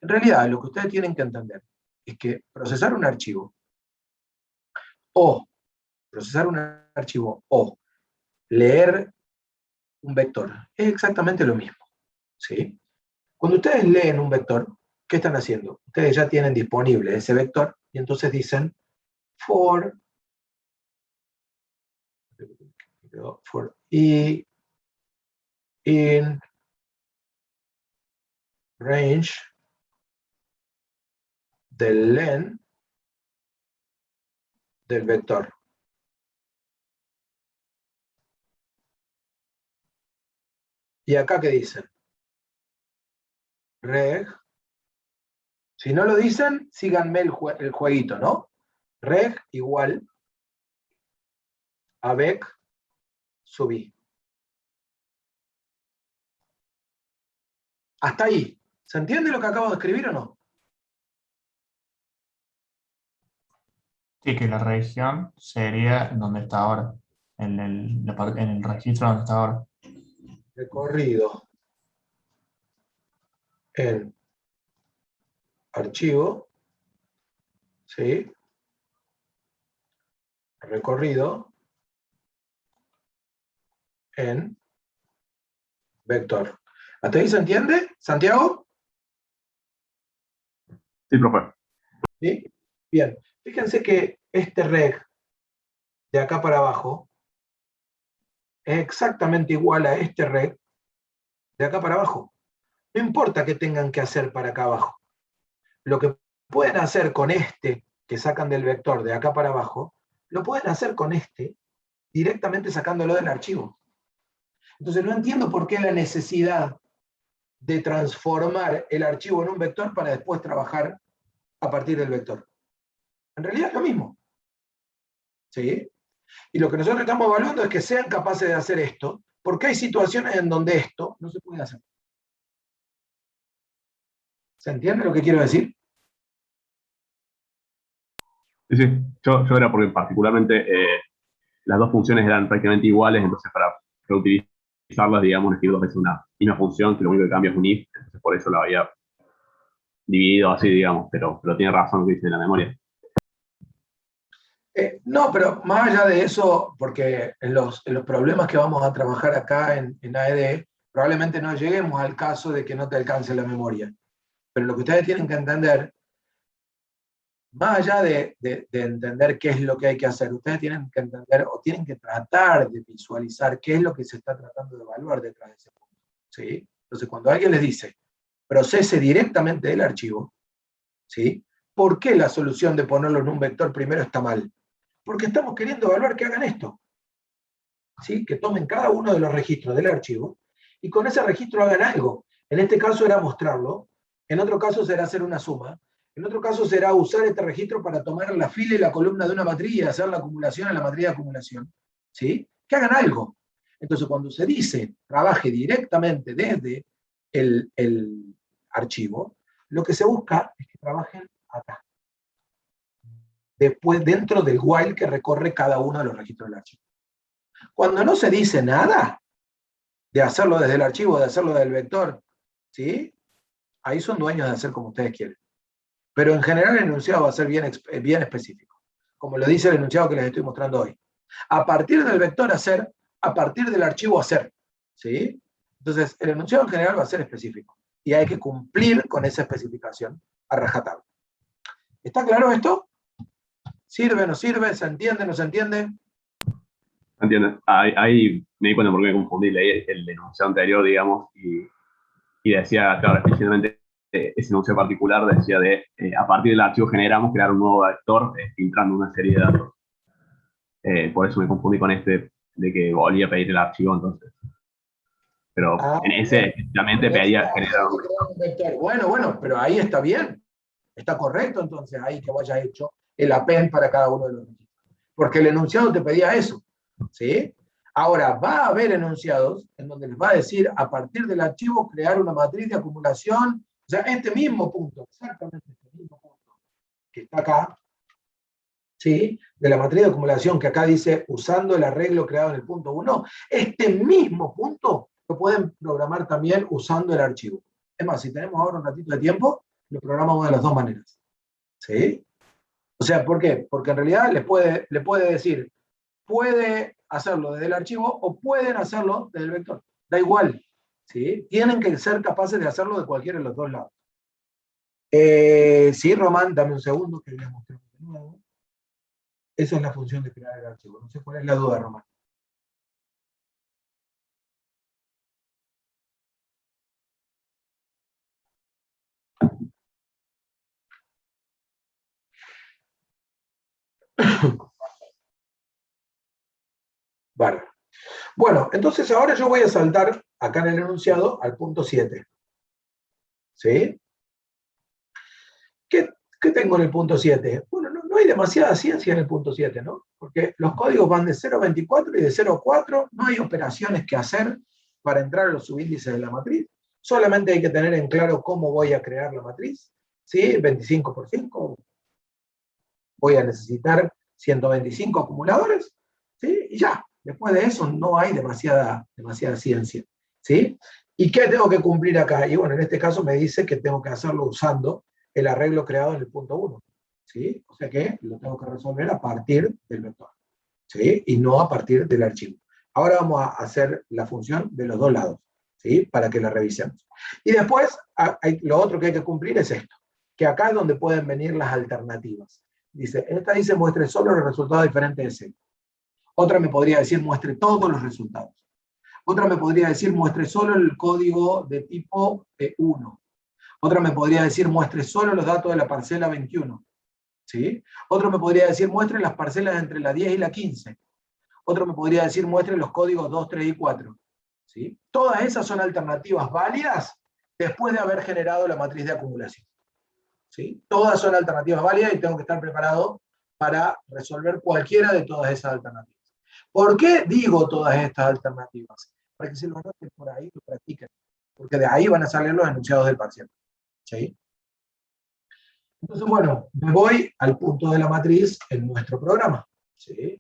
[SPEAKER 1] En realidad, lo que ustedes tienen que entender es que procesar un archivo o leer un vector es exactamente lo mismo, ¿sí? Cuando ustedes leen un vector, ¿qué están haciendo? Ustedes ya tienen disponible ese vector y entonces dicen for i in range del len del vector. ¿Y acá qué dicen? Reg. Si no lo dicen, síganme el jueguito, ¿no? Reg igual a bec sub i. Hasta ahí. ¿Se entiende lo que acabo de escribir o no?
[SPEAKER 2] Sí, que la región sería donde está ahora, en el registro donde está ahora.
[SPEAKER 1] Recorrido en archivo, ¿sí? Recorrido en vector. ¿Hasta ahí se entiende, Santiago?
[SPEAKER 4] Sí, profe.
[SPEAKER 1] ¿Sí? Bien. Fíjense que este reg de acá para abajo es exactamente igual a este reg de acá para abajo. No importa qué tengan que hacer para acá abajo. Lo que pueden hacer con este que sacan del vector de acá para abajo, lo pueden hacer con este directamente sacándolo del archivo. Entonces no entiendo por qué la necesidad de transformar el archivo en un vector para después trabajar a partir del vector. En realidad es lo mismo. ¿Sí? Y lo que nosotros estamos evaluando es que sean capaces de hacer esto, porque hay situaciones en donde esto no se puede hacer. ¿Se entiende lo que quiero decir?
[SPEAKER 4] Sí, sí. Yo era porque particularmente las dos funciones eran prácticamente iguales, entonces para reutilizarlas, digamos, escribir dos veces una misma función, que lo único que cambia es un if, entonces por eso la había dividido así, digamos, pero tiene razón lo que dice de la memoria.
[SPEAKER 1] No, pero más allá de eso, porque en los problemas que vamos a trabajar acá en AED, probablemente no lleguemos al caso de que no te alcance la memoria. Pero lo que ustedes tienen que entender, más allá de entender qué es lo que hay que hacer, ustedes tienen que entender o tienen que tratar de visualizar qué es lo que se está tratando de evaluar detrás de ese punto. ¿Sí? Entonces, cuando alguien les dice, procese directamente del archivo, ¿sí? ¿Por qué la solución de ponerlo en un vector primero está mal? Porque estamos queriendo evaluar que hagan esto. ¿Sí? Que tomen cada uno de los registros del archivo y con ese registro hagan algo. En este caso era mostrarlo, en otro caso será hacer una suma, en otro caso será usar este registro para tomar la fila y la columna de una matriz y hacer la acumulación en la matriz de acumulación. ¿Sí? Que hagan algo. Entonces, cuando se dice trabaje directamente desde el archivo, lo que se busca es que trabajen acá. Después, dentro del while que recorre cada uno de los registros del archivo. Cuando no se dice nada de hacerlo desde el archivo, de hacerlo del vector, ¿sí? Ahí son dueños de hacer como ustedes quieren. Pero en general el enunciado va a ser bien específico, como lo dice el enunciado que les estoy mostrando hoy. A partir del vector hacer, a partir del archivo hacer. ¿Sí? Entonces, el enunciado en general va a ser específico. Y hay que cumplir con esa especificación a rajatabla. ¿Está claro esto? ¿Sirve, no sirve? ¿Se entiende, no se entiende?
[SPEAKER 4] ¿Entiendes? Ahí me di cuenta porque me confundí, leí el enunciado anterior, digamos, y decía, claro, específicamente ese enunciado particular decía a partir del archivo generamos crear un nuevo vector filtrando una serie de datos. Por eso me confundí con este de que volvía a pedir el archivo entonces. Pero en ese específicamente pedía generar un
[SPEAKER 1] vector. Bueno, pero ahí está bien. Está correcto entonces ahí que vaya hecho el append para cada uno de los registros. Porque el enunciado te pedía eso. ¿Sí? Ahora, va a haber enunciados en donde les va a decir a partir del archivo crear una matriz de acumulación. O sea, este mismo punto, exactamente este mismo punto que está acá, ¿sí? De la matriz de acumulación que acá dice usando el arreglo creado en el punto 1, este mismo punto lo pueden programar también usando el archivo. Es más, si tenemos ahora un ratito de tiempo, lo programamos de las dos maneras. ¿Sí? O sea, ¿por qué? Porque en realidad le puede decir, puede hacerlo desde el archivo o pueden hacerlo desde el vector. Da igual. ¿Sí? Tienen que ser capaces de hacerlo de cualquiera de los dos lados. Sí, Román, dame un segundo que voy a mostrar de nuevo. Esa es la función de crear el archivo. No sé cuál es la duda, Román. Bárbaro. Bueno, entonces ahora yo voy a saltar acá en el enunciado al punto 7. ¿Sí? ¿Qué tengo en el punto 7? Bueno, no hay demasiada ciencia en el punto 7, ¿no? Porque los códigos van de 0 a 24 y de 0 a 4, no hay operaciones que hacer para entrar a los subíndices de la matriz, solamente hay que tener en claro cómo voy a crear la matriz, ¿sí? 25 por 5, voy a necesitar 125 acumuladores, ¿sí? Y ya, después de eso no hay demasiada ciencia, ¿sí? ¿Y qué tengo que cumplir acá? Y bueno, en este caso me dice que tengo que hacerlo usando el arreglo creado en el punto 1, ¿sí? O sea que lo tengo que resolver a partir del vector, ¿sí? Y no a partir del archivo. Ahora vamos a hacer la función de los dos lados, ¿sí? Para que la revisemos. Y después, lo otro que hay que cumplir es esto, que acá es donde pueden venir las alternativas. Dice, esta dice muestre solo los resultados diferentes de 0. Otra me podría decir muestre todos los resultados. Otra me podría decir muestre solo el código de tipo 1. Otra me podría decir muestre solo los datos de la parcela 21. ¿Sí? Otro me podría decir muestre las parcelas entre la 10 y la 15. Otro me podría decir muestre los códigos 2, 3 y 4. ¿Sí? Todas esas son alternativas válidas después de haber generado la matriz de acumulación. ¿Sí? Todas son alternativas válidas y tengo que estar preparado para resolver cualquiera de todas esas alternativas. ¿Por qué digo todas estas alternativas? Para que se lo noten por ahí, lo practiquen, porque de ahí van a salir los enunciados del parcial. ¿Sí? Entonces, bueno, me voy al punto de la matriz en nuestro programa. ¿Sí?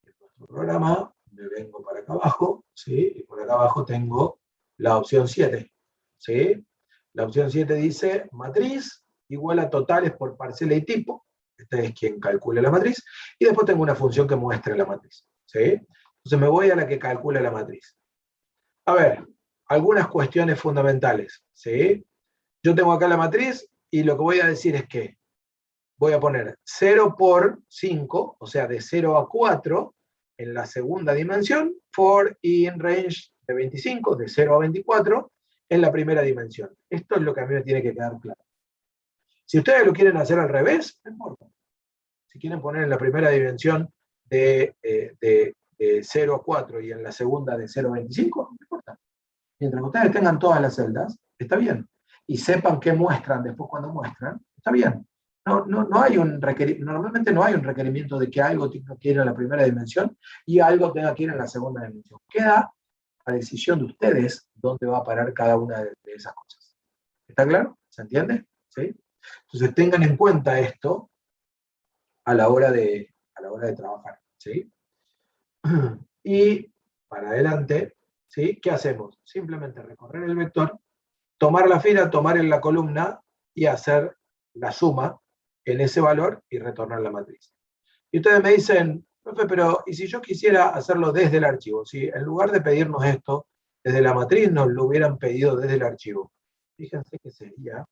[SPEAKER 1] En nuestro programa me vengo para acá abajo, ¿sí? Y por acá abajo tengo la opción 7. ¿Sí? La opción 7 dice matriz igual a totales por parcela y tipo. Este es quien calcula la matriz. Y después tengo una función que muestre la matriz. ¿Sí? Entonces me voy a la que calcula la matriz. A ver, algunas cuestiones fundamentales. ¿Sí? Yo tengo acá la matriz y lo que voy a decir es que voy a poner 0 por 5, o sea, de 0 a 4, en la segunda dimensión, for in range de 25, de 0 a 24, en la primera dimensión. Esto es lo que a mí me tiene que quedar claro. Si ustedes lo quieren hacer al revés, no importa. Si quieren poner en la primera dimensión de 0 a 4 y en la segunda de 0 a 25, no importa. Mientras ustedes tengan todas las celdas, está bien. Y sepan qué muestran después cuando muestran, está bien. No hay normalmente no hay un requerimiento de que algo tenga que ir en la primera dimensión y algo tenga que ir en la segunda dimensión. Queda a decisión de ustedes dónde va a parar cada una de esas cosas. ¿Está claro? ¿Se entiende? ¿Sí? Entonces tengan en cuenta esto a la hora de trabajar. ¿Sí? Y para adelante, ¿sí? ¿Qué hacemos? Simplemente recorrer el vector tomar la fila, tomar en la columna y hacer la suma en ese valor y retornar la matriz. Y ustedes me dicen, profe, pero ¿y si yo quisiera hacerlo desde el archivo? Si en lugar de pedirnos esto desde la matriz, nos lo hubieran pedido desde el archivo. Fíjense que sería,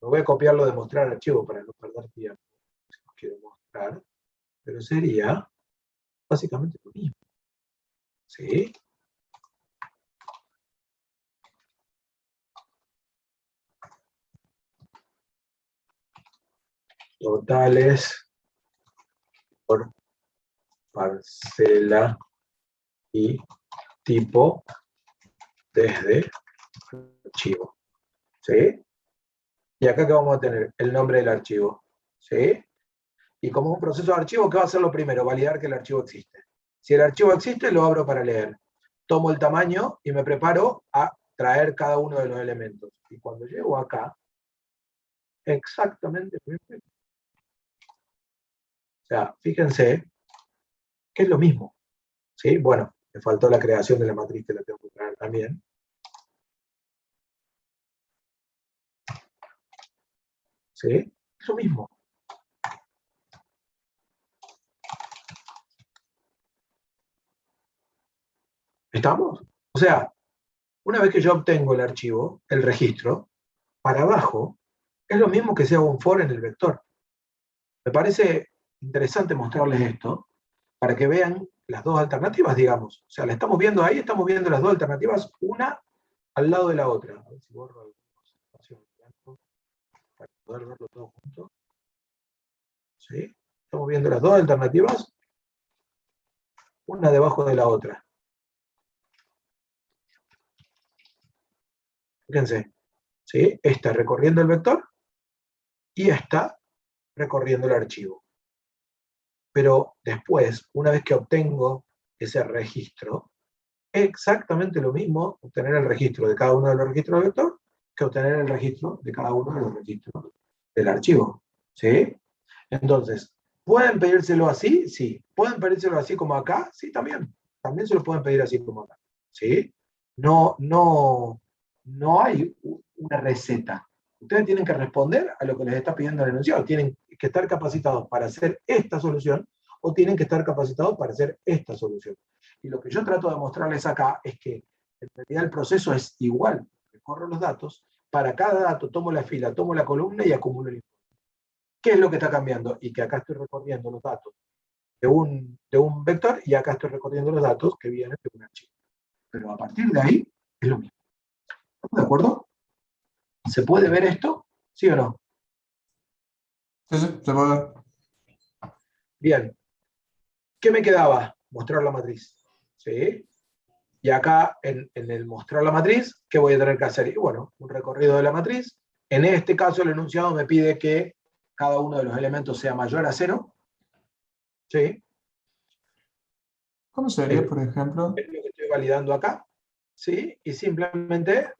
[SPEAKER 1] me voy a copiarlo de mostrar archivo para no perder tiempo, si no quiero mostrar, pero sería básicamente lo mismo. ¿Sí? Totales por parcela y tipo desde archivo. ¿Sí? Y acá que vamos a tener el nombre del archivo. ¿Sí? Y como es un proceso de archivo, ¿qué va a hacer lo primero? Validar que el archivo existe. Si el archivo existe, lo abro para leer. Tomo el tamaño y me preparo a traer cada uno de los elementos. Y cuando llego acá, exactamente lo mismo. O sea, fíjense que es lo mismo. ¿Sí? Bueno, me faltó la creación de la matriz que la tengo que traer también. ¿Sí? Es lo mismo. ¿Estamos? O sea, una vez que yo obtengo el archivo, el registro, para abajo, es lo mismo que si hago un for en el vector. Me parece interesante mostrarles esto, para que vean las dos alternativas, digamos. O sea, la estamos viendo ahí, estamos viendo las dos alternativas, una al lado de la otra. A ver si borro alguna situación para poder verlo todo junto. ¿Sí? Estamos viendo las dos alternativas, una debajo de la otra. Fíjense, ¿sí? Esta recorriendo el vector y esta recorriendo el archivo. Pero después, una vez que obtengo ese registro, es exactamente lo mismo obtener el registro de cada uno de los registros del vector que obtener el registro de cada uno de los registros del archivo. ¿Sí? Entonces, ¿pueden pedírselo así? Sí. ¿Pueden pedírselo así como acá? Sí, también. También se lo pueden pedir así como acá. ¿Sí? No hay una receta. Ustedes tienen que responder a lo que les está pidiendo el enunciado. Tienen que estar capacitados para hacer esta solución o tienen que estar capacitados para hacer esta solución. Y lo que yo trato de mostrarles acá es que en realidad el proceso es igual. Recorro los datos, para cada dato tomo la fila, tomo la columna y acumulo el informe. ¿Qué es lo que está cambiando? Y que acá estoy recorriendo los datos de un vector y acá estoy recorriendo los datos que vienen de un archivo. Pero a partir de ahí es lo mismo. ¿Estamos de acuerdo? ¿Se puede ver esto? ¿Sí o no?
[SPEAKER 2] Sí, sí, se puede.
[SPEAKER 1] Bien. ¿Qué me quedaba? Mostrar la matriz. ¿Sí? Y acá, en el mostrar la matriz, ¿qué voy a tener que hacer? Y bueno, un recorrido de la matriz. En este caso, el enunciado me pide que cada uno de los elementos sea mayor a 0. ¿Sí?
[SPEAKER 2] ¿Cómo sería, por ejemplo?
[SPEAKER 1] Es lo que estoy validando acá. ¿Sí? Y simplemente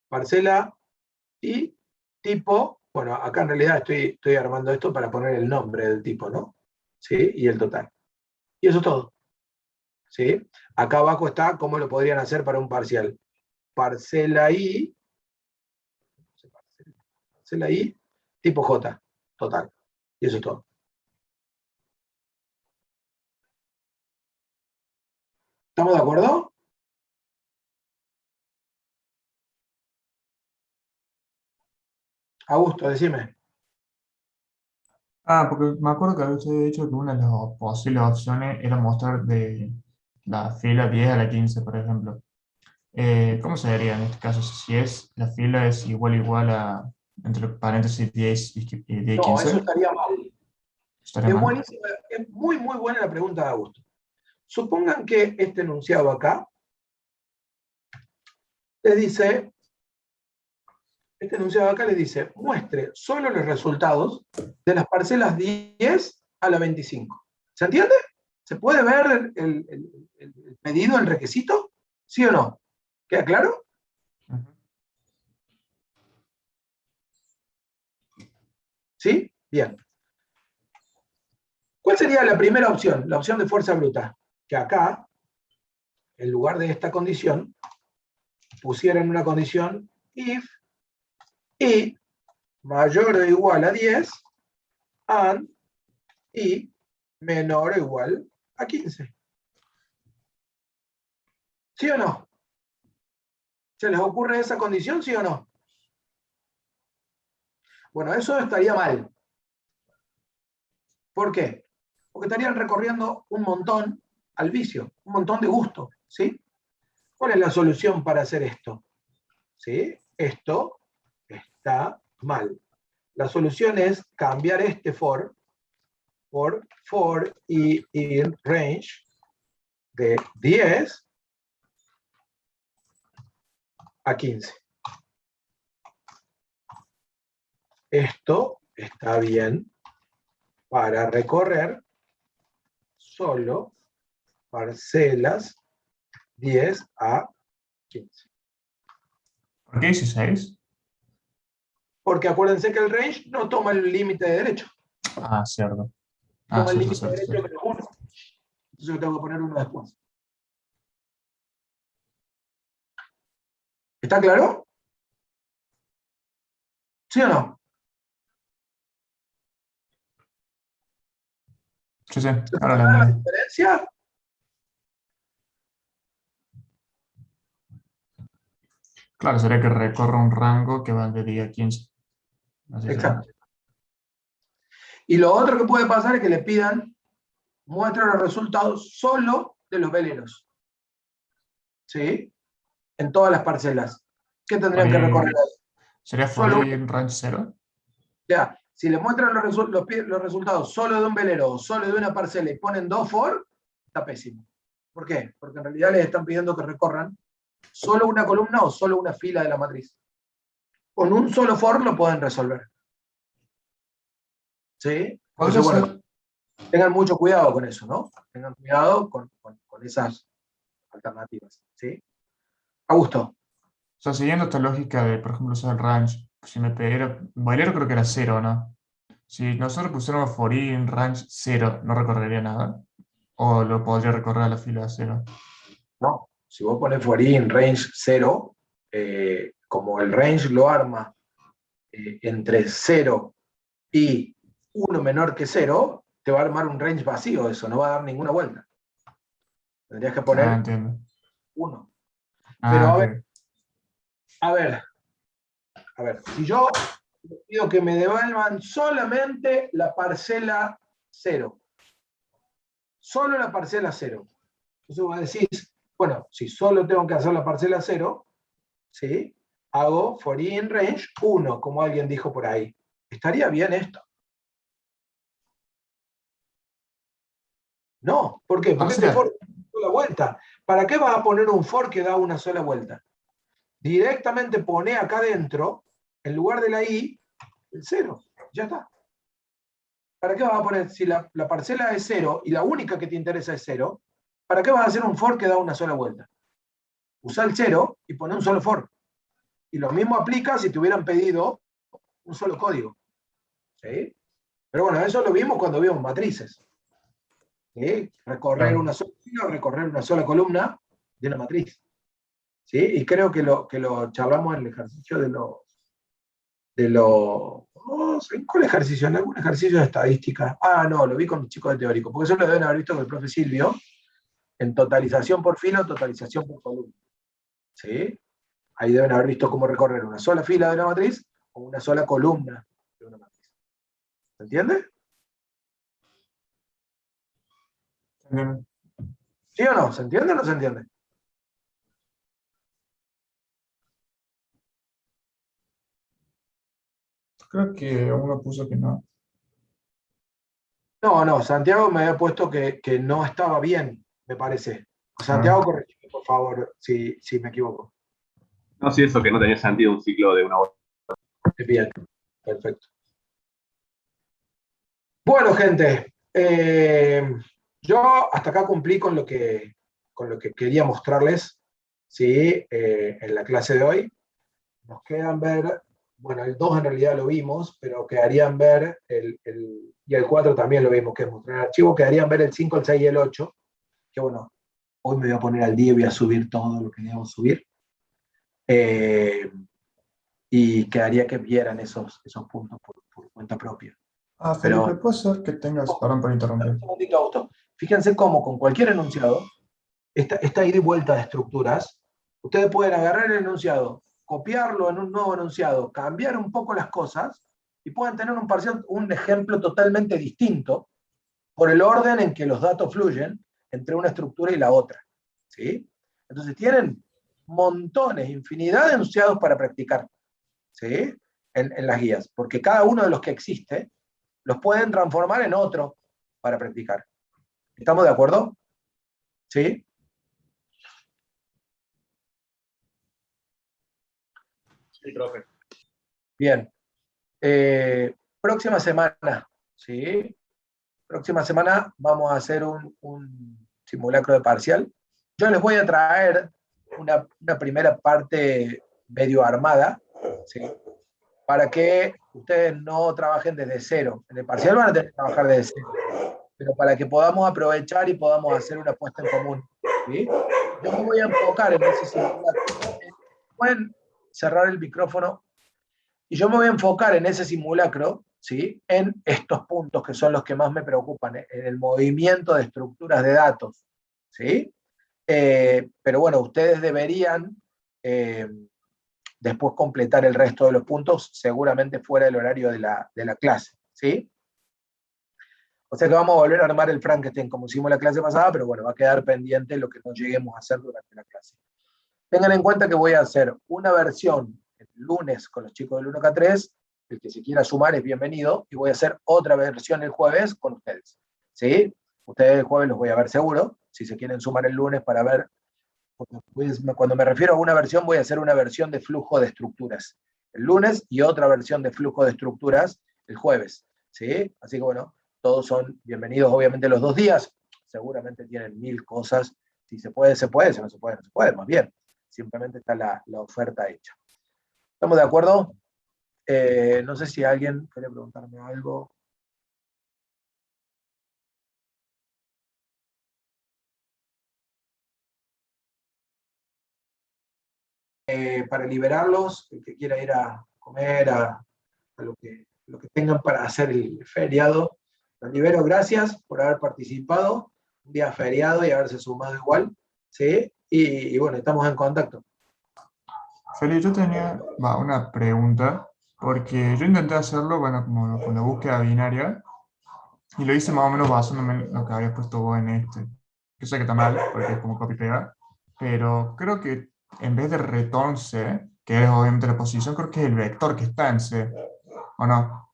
[SPEAKER 1] parcela y tipo, bueno, acá en realidad estoy armando esto para poner el nombre del tipo, ¿no? ¿Sí? Y el total. Y eso es todo. ¿Sí? Acá abajo está cómo lo podrían hacer para un parcial. Parcela I, tipo J, total. Y eso es todo. ¿Estamos de acuerdo? Augusto, decime.
[SPEAKER 2] Porque me acuerdo que había usted dicho que una de las posibles opciones era mostrar de la fila 10 a la 15, por ejemplo. ¿Cómo se vería en este caso? Si la fila es igual a, entre paréntesis, 10 y
[SPEAKER 1] No,
[SPEAKER 2] 15,
[SPEAKER 1] eso estaría mal.
[SPEAKER 2] ¿estaría
[SPEAKER 1] Es
[SPEAKER 2] mal?
[SPEAKER 1] buenísima, es muy, muy buena la pregunta de Augusto. Supongan que este enunciado acá les dice, muestre solo los resultados de las parcelas 10 a la 25. ¿Se entiende? ¿Se puede ver el pedido, el requisito? ¿Sí o no? ¿Queda claro? ¿Sí? Bien. ¿Cuál sería la primera opción? La opción de fuerza bruta. Que acá, en lugar de esta condición, pusieran una condición if y mayor o igual a 10 and y menor o igual a 15. ¿Sí o no? ¿Se les ocurre esa condición, sí o no? Bueno, eso estaría mal. ¿Por qué? Porque estarían recorriendo un montón al vicio, un montón de gusto, ¿sí? ¿Cuál es la solución para hacer esto? ¿Sí? Esto está mal. La solución es cambiar este for por for y in range de 10 a 15. Esto está bien para recorrer solo parcelas 10 a 15.
[SPEAKER 2] ¿Por qué 16?
[SPEAKER 1] Porque acuérdense que el range no toma el límite de derecho.
[SPEAKER 2] Ah, cierto.
[SPEAKER 1] Toma el
[SPEAKER 2] Sí,
[SPEAKER 1] límite de
[SPEAKER 2] sí,
[SPEAKER 1] derecho
[SPEAKER 2] sí.
[SPEAKER 1] menos 1. Entonces yo tengo que poner 1 después. ¿Está claro? ¿Sí o no?
[SPEAKER 2] Sí, sí,
[SPEAKER 1] ¿Se
[SPEAKER 2] ahora lo
[SPEAKER 1] puede ver la
[SPEAKER 2] entiendo.
[SPEAKER 1] diferencia?
[SPEAKER 2] Claro, sería que recorra un rango que va de 10 a 15. Así sería.
[SPEAKER 1] Exacto. Y lo otro que puede pasar es que le pidan muestra los resultados solo de los veleros. ¿Sí? En todas las parcelas. ¿Qué tendrían que recorrer ahí?
[SPEAKER 2] ¿Sería for
[SPEAKER 1] Solo
[SPEAKER 2] in range 0?
[SPEAKER 1] ya, si les muestran los resultados solo de un velero o solo de una parcela y ponen 2 for, está pésimo. ¿Por qué? Porque en realidad les están pidiendo que recorran solo una columna o solo una fila de la matriz. Con un solo for lo pueden resolver. ¿Sí?
[SPEAKER 2] Podría
[SPEAKER 1] Entonces, bueno,
[SPEAKER 2] ser.
[SPEAKER 1] tengan mucho cuidado con eso, ¿no? Tengan cuidado con esas alternativas. ¿Sí? Augusto.
[SPEAKER 2] O sea, siguiendo esta lógica de, por ejemplo, usar el range, si me pidiera, Bailero creo que era 0, ¿no? Si nosotros pusiéramos for in range 0, ¿no recorrería nada? ¿O lo podría recorrer a la fila 0?
[SPEAKER 1] No, si vos pones for in range 0, como el range lo arma entre 0 y 1 menor que 0, te va a armar un range vacío eso, no va a dar ninguna vuelta. Tendrías que
[SPEAKER 2] Ah,
[SPEAKER 1] poner
[SPEAKER 2] entiendo.
[SPEAKER 1] 1. Pero
[SPEAKER 2] Ah, ok.
[SPEAKER 1] a ver, si yo pido que me devuelvan solamente la parcela 0, solo la parcela 0. Entonces vos decís, bueno, si solo tengo que hacer la parcela 0, ¿sí? Hago for in range 1, como alguien dijo por ahí. ¿Estaría bien esto? No, ¿por qué?
[SPEAKER 2] Ahora
[SPEAKER 1] Porque este for
[SPEAKER 2] sería,
[SPEAKER 1] da una sola vuelta. ¿Para qué vas a poner un for que da una sola vuelta? Directamente pone acá adentro, en lugar de la i, el 0. Ya está. ¿Para qué vas a poner, si la parcela es 0 y la única que te interesa es 0, ¿para qué vas a hacer un for que da una sola vuelta? Usa el 0 y pone un solo for. Y lo mismo aplica si te hubieran pedido un solo código. ¿Sí? Pero bueno, eso lo vimos cuando vimos matrices. ¿Sí? Recorrer
[SPEAKER 2] claro.
[SPEAKER 1] una sola fila o recorrer una sola columna de una matriz. ¿Sí? Y creo que lo charlamos en el ejercicio ¿en cuál ejercicio? ¿En algún ejercicio de estadística? Ah, no, lo vi con mis chicos de teórico, porque eso lo deben haber visto con el profe Silvio, en totalización por fila o totalización por columna. ¿Sí? Ahí deben haber visto cómo recorrer una sola fila de una matriz o una sola columna de una matriz. ¿Se entiende?
[SPEAKER 2] Entiendo.
[SPEAKER 1] ¿Sí o no? ¿Se entiende o no se entiende?
[SPEAKER 2] Creo que uno puso que no.
[SPEAKER 1] No, Santiago me había puesto que no estaba bien, me parece.
[SPEAKER 2] Ah,
[SPEAKER 1] Santiago, corregime, por favor, si me equivoco.
[SPEAKER 4] No, sí, eso que no tenía sentido un ciclo de una hora.
[SPEAKER 1] Bien, perfecto. Bueno, gente, yo hasta acá cumplí con lo que quería mostrarles, ¿sí? En la clase de hoy. Nos quedan ver, bueno, el 2 en realidad lo vimos, pero quedarían ver y el 4 también lo vimos, que es mostrar el archivo, quedarían ver el 5, el 6 y el 8, que bueno, hoy me voy a poner al día y voy a subir todo lo que debo subir. eh, y quedaría que vieran esos puntos por cuenta propia.
[SPEAKER 2] Felipe,
[SPEAKER 1] Pero,
[SPEAKER 2] puede ser que tengas, perdón por interrumpir.
[SPEAKER 1] un segundito, Augusto. Fíjense cómo con cualquier enunciado, esta ida y vuelta de estructuras, ustedes pueden agarrar el enunciado, copiarlo en un nuevo enunciado, cambiar un poco las cosas y pueden tener un ejemplo totalmente distinto por el orden en que los datos fluyen entre una estructura y la otra. ¿Sí? Entonces tienen montones, infinidad de enunciados para practicar, ¿sí? En las guías, porque cada uno de los que existe los pueden transformar en otro para practicar. ¿Estamos de acuerdo? ¿Sí?
[SPEAKER 4] Sí, profe.
[SPEAKER 1] Bien. Próxima semana, ¿sí? Próxima semana vamos a hacer un simulacro de parcial. Yo les voy a traer una primera parte medio armada, ¿sí? Para que ustedes no trabajen desde cero. En el parcial van a tener que trabajar desde cero, pero para que podamos aprovechar y podamos hacer una puesta en común, ¿sí? Yo me voy a enfocar en ese simulacro. Pueden cerrar el micrófono. Y yo me voy a enfocar en ese simulacro, ¿sí? En estos puntos que son los que más me preocupan, en el movimiento de estructuras de datos, ¿sí? Pero bueno, ustedes deberían después completar el resto de los puntos, seguramente fuera del horario de la clase, ¿sí? O sea que vamos a volver a armar el Frankenstein como hicimos la clase pasada, pero bueno, va a quedar pendiente lo que no lleguemos a hacer durante la clase. Tengan en cuenta que voy a hacer una versión el lunes con los chicos del 1K3, el que se quiera sumar es bienvenido, y voy a hacer otra versión el jueves con ustedes. ¿Sí? Ustedes el jueves los voy a ver seguro, si se quieren sumar el lunes para ver, cuando me refiero a una versión, voy a hacer una versión de flujo de estructuras el lunes y otra versión de flujo de estructuras el jueves. ¿Sí? Así que bueno, todos son bienvenidos obviamente los 2 días, seguramente tienen 1000 cosas, si se puede, se puede, si no se puede, no se puede, más bien. Simplemente está la oferta hecha. ¿Estamos de acuerdo? No sé si alguien quiere preguntarme algo. Para liberarlos, el que quiera ir a comer, a lo que tengan para hacer el feriado, los libero. Gracias por haber participado. Un día feriado y haberse sumado igual. ¿Sí? Y bueno, estamos en contacto.
[SPEAKER 2] Feli, yo tenía una pregunta, porque yo intenté hacerlo, bueno, como con la búsqueda binaria, y lo hice más o menos basándome en lo que habías puesto vos en este. Yo sé que está mal, porque es como copy-pega, pero creo que en vez de return C, que es obviamente la posición, creo que es el vector que está en C, ¿o no?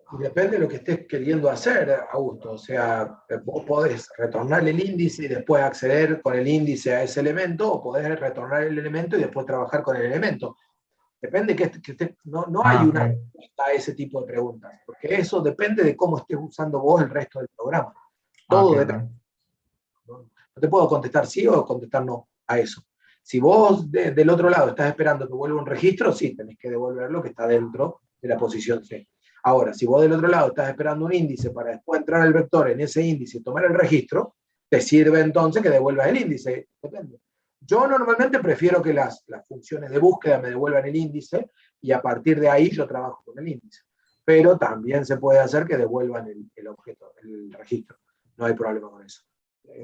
[SPEAKER 1] Y depende de lo que estés queriendo hacer, Augusto. O sea, vos podés retornar el índice y después acceder con el índice a ese elemento, o podés retornar el elemento y después trabajar con el elemento. Depende no hay
[SPEAKER 2] Ok.
[SPEAKER 1] una respuesta a ese tipo de preguntas, porque eso depende de cómo estés usando vos el resto del programa.
[SPEAKER 2] Ok,
[SPEAKER 1] Todo depende. No te puedo contestar sí o contestar no a eso. Si vos del otro lado estás esperando que vuelva un registro, sí, tenés que devolver lo que está dentro de la posición C. Ahora, si vos del otro lado estás esperando un índice para después entrar al vector en ese índice y tomar el registro, te sirve entonces que devuelvas el índice. Depende. Yo normalmente prefiero que las funciones de búsqueda me devuelvan el índice y a partir de ahí yo trabajo con el índice. Pero también se puede hacer que devuelvan el objeto, el registro. No hay problema con eso.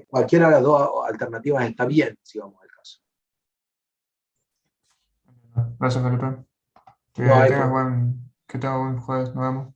[SPEAKER 1] Cualquiera de las dos alternativas está bien, si vamos al caso.
[SPEAKER 2] Gracias, Felipe.
[SPEAKER 1] No hay
[SPEAKER 2] Que
[SPEAKER 1] problema.
[SPEAKER 2] tengas buen jueves, nos vemos.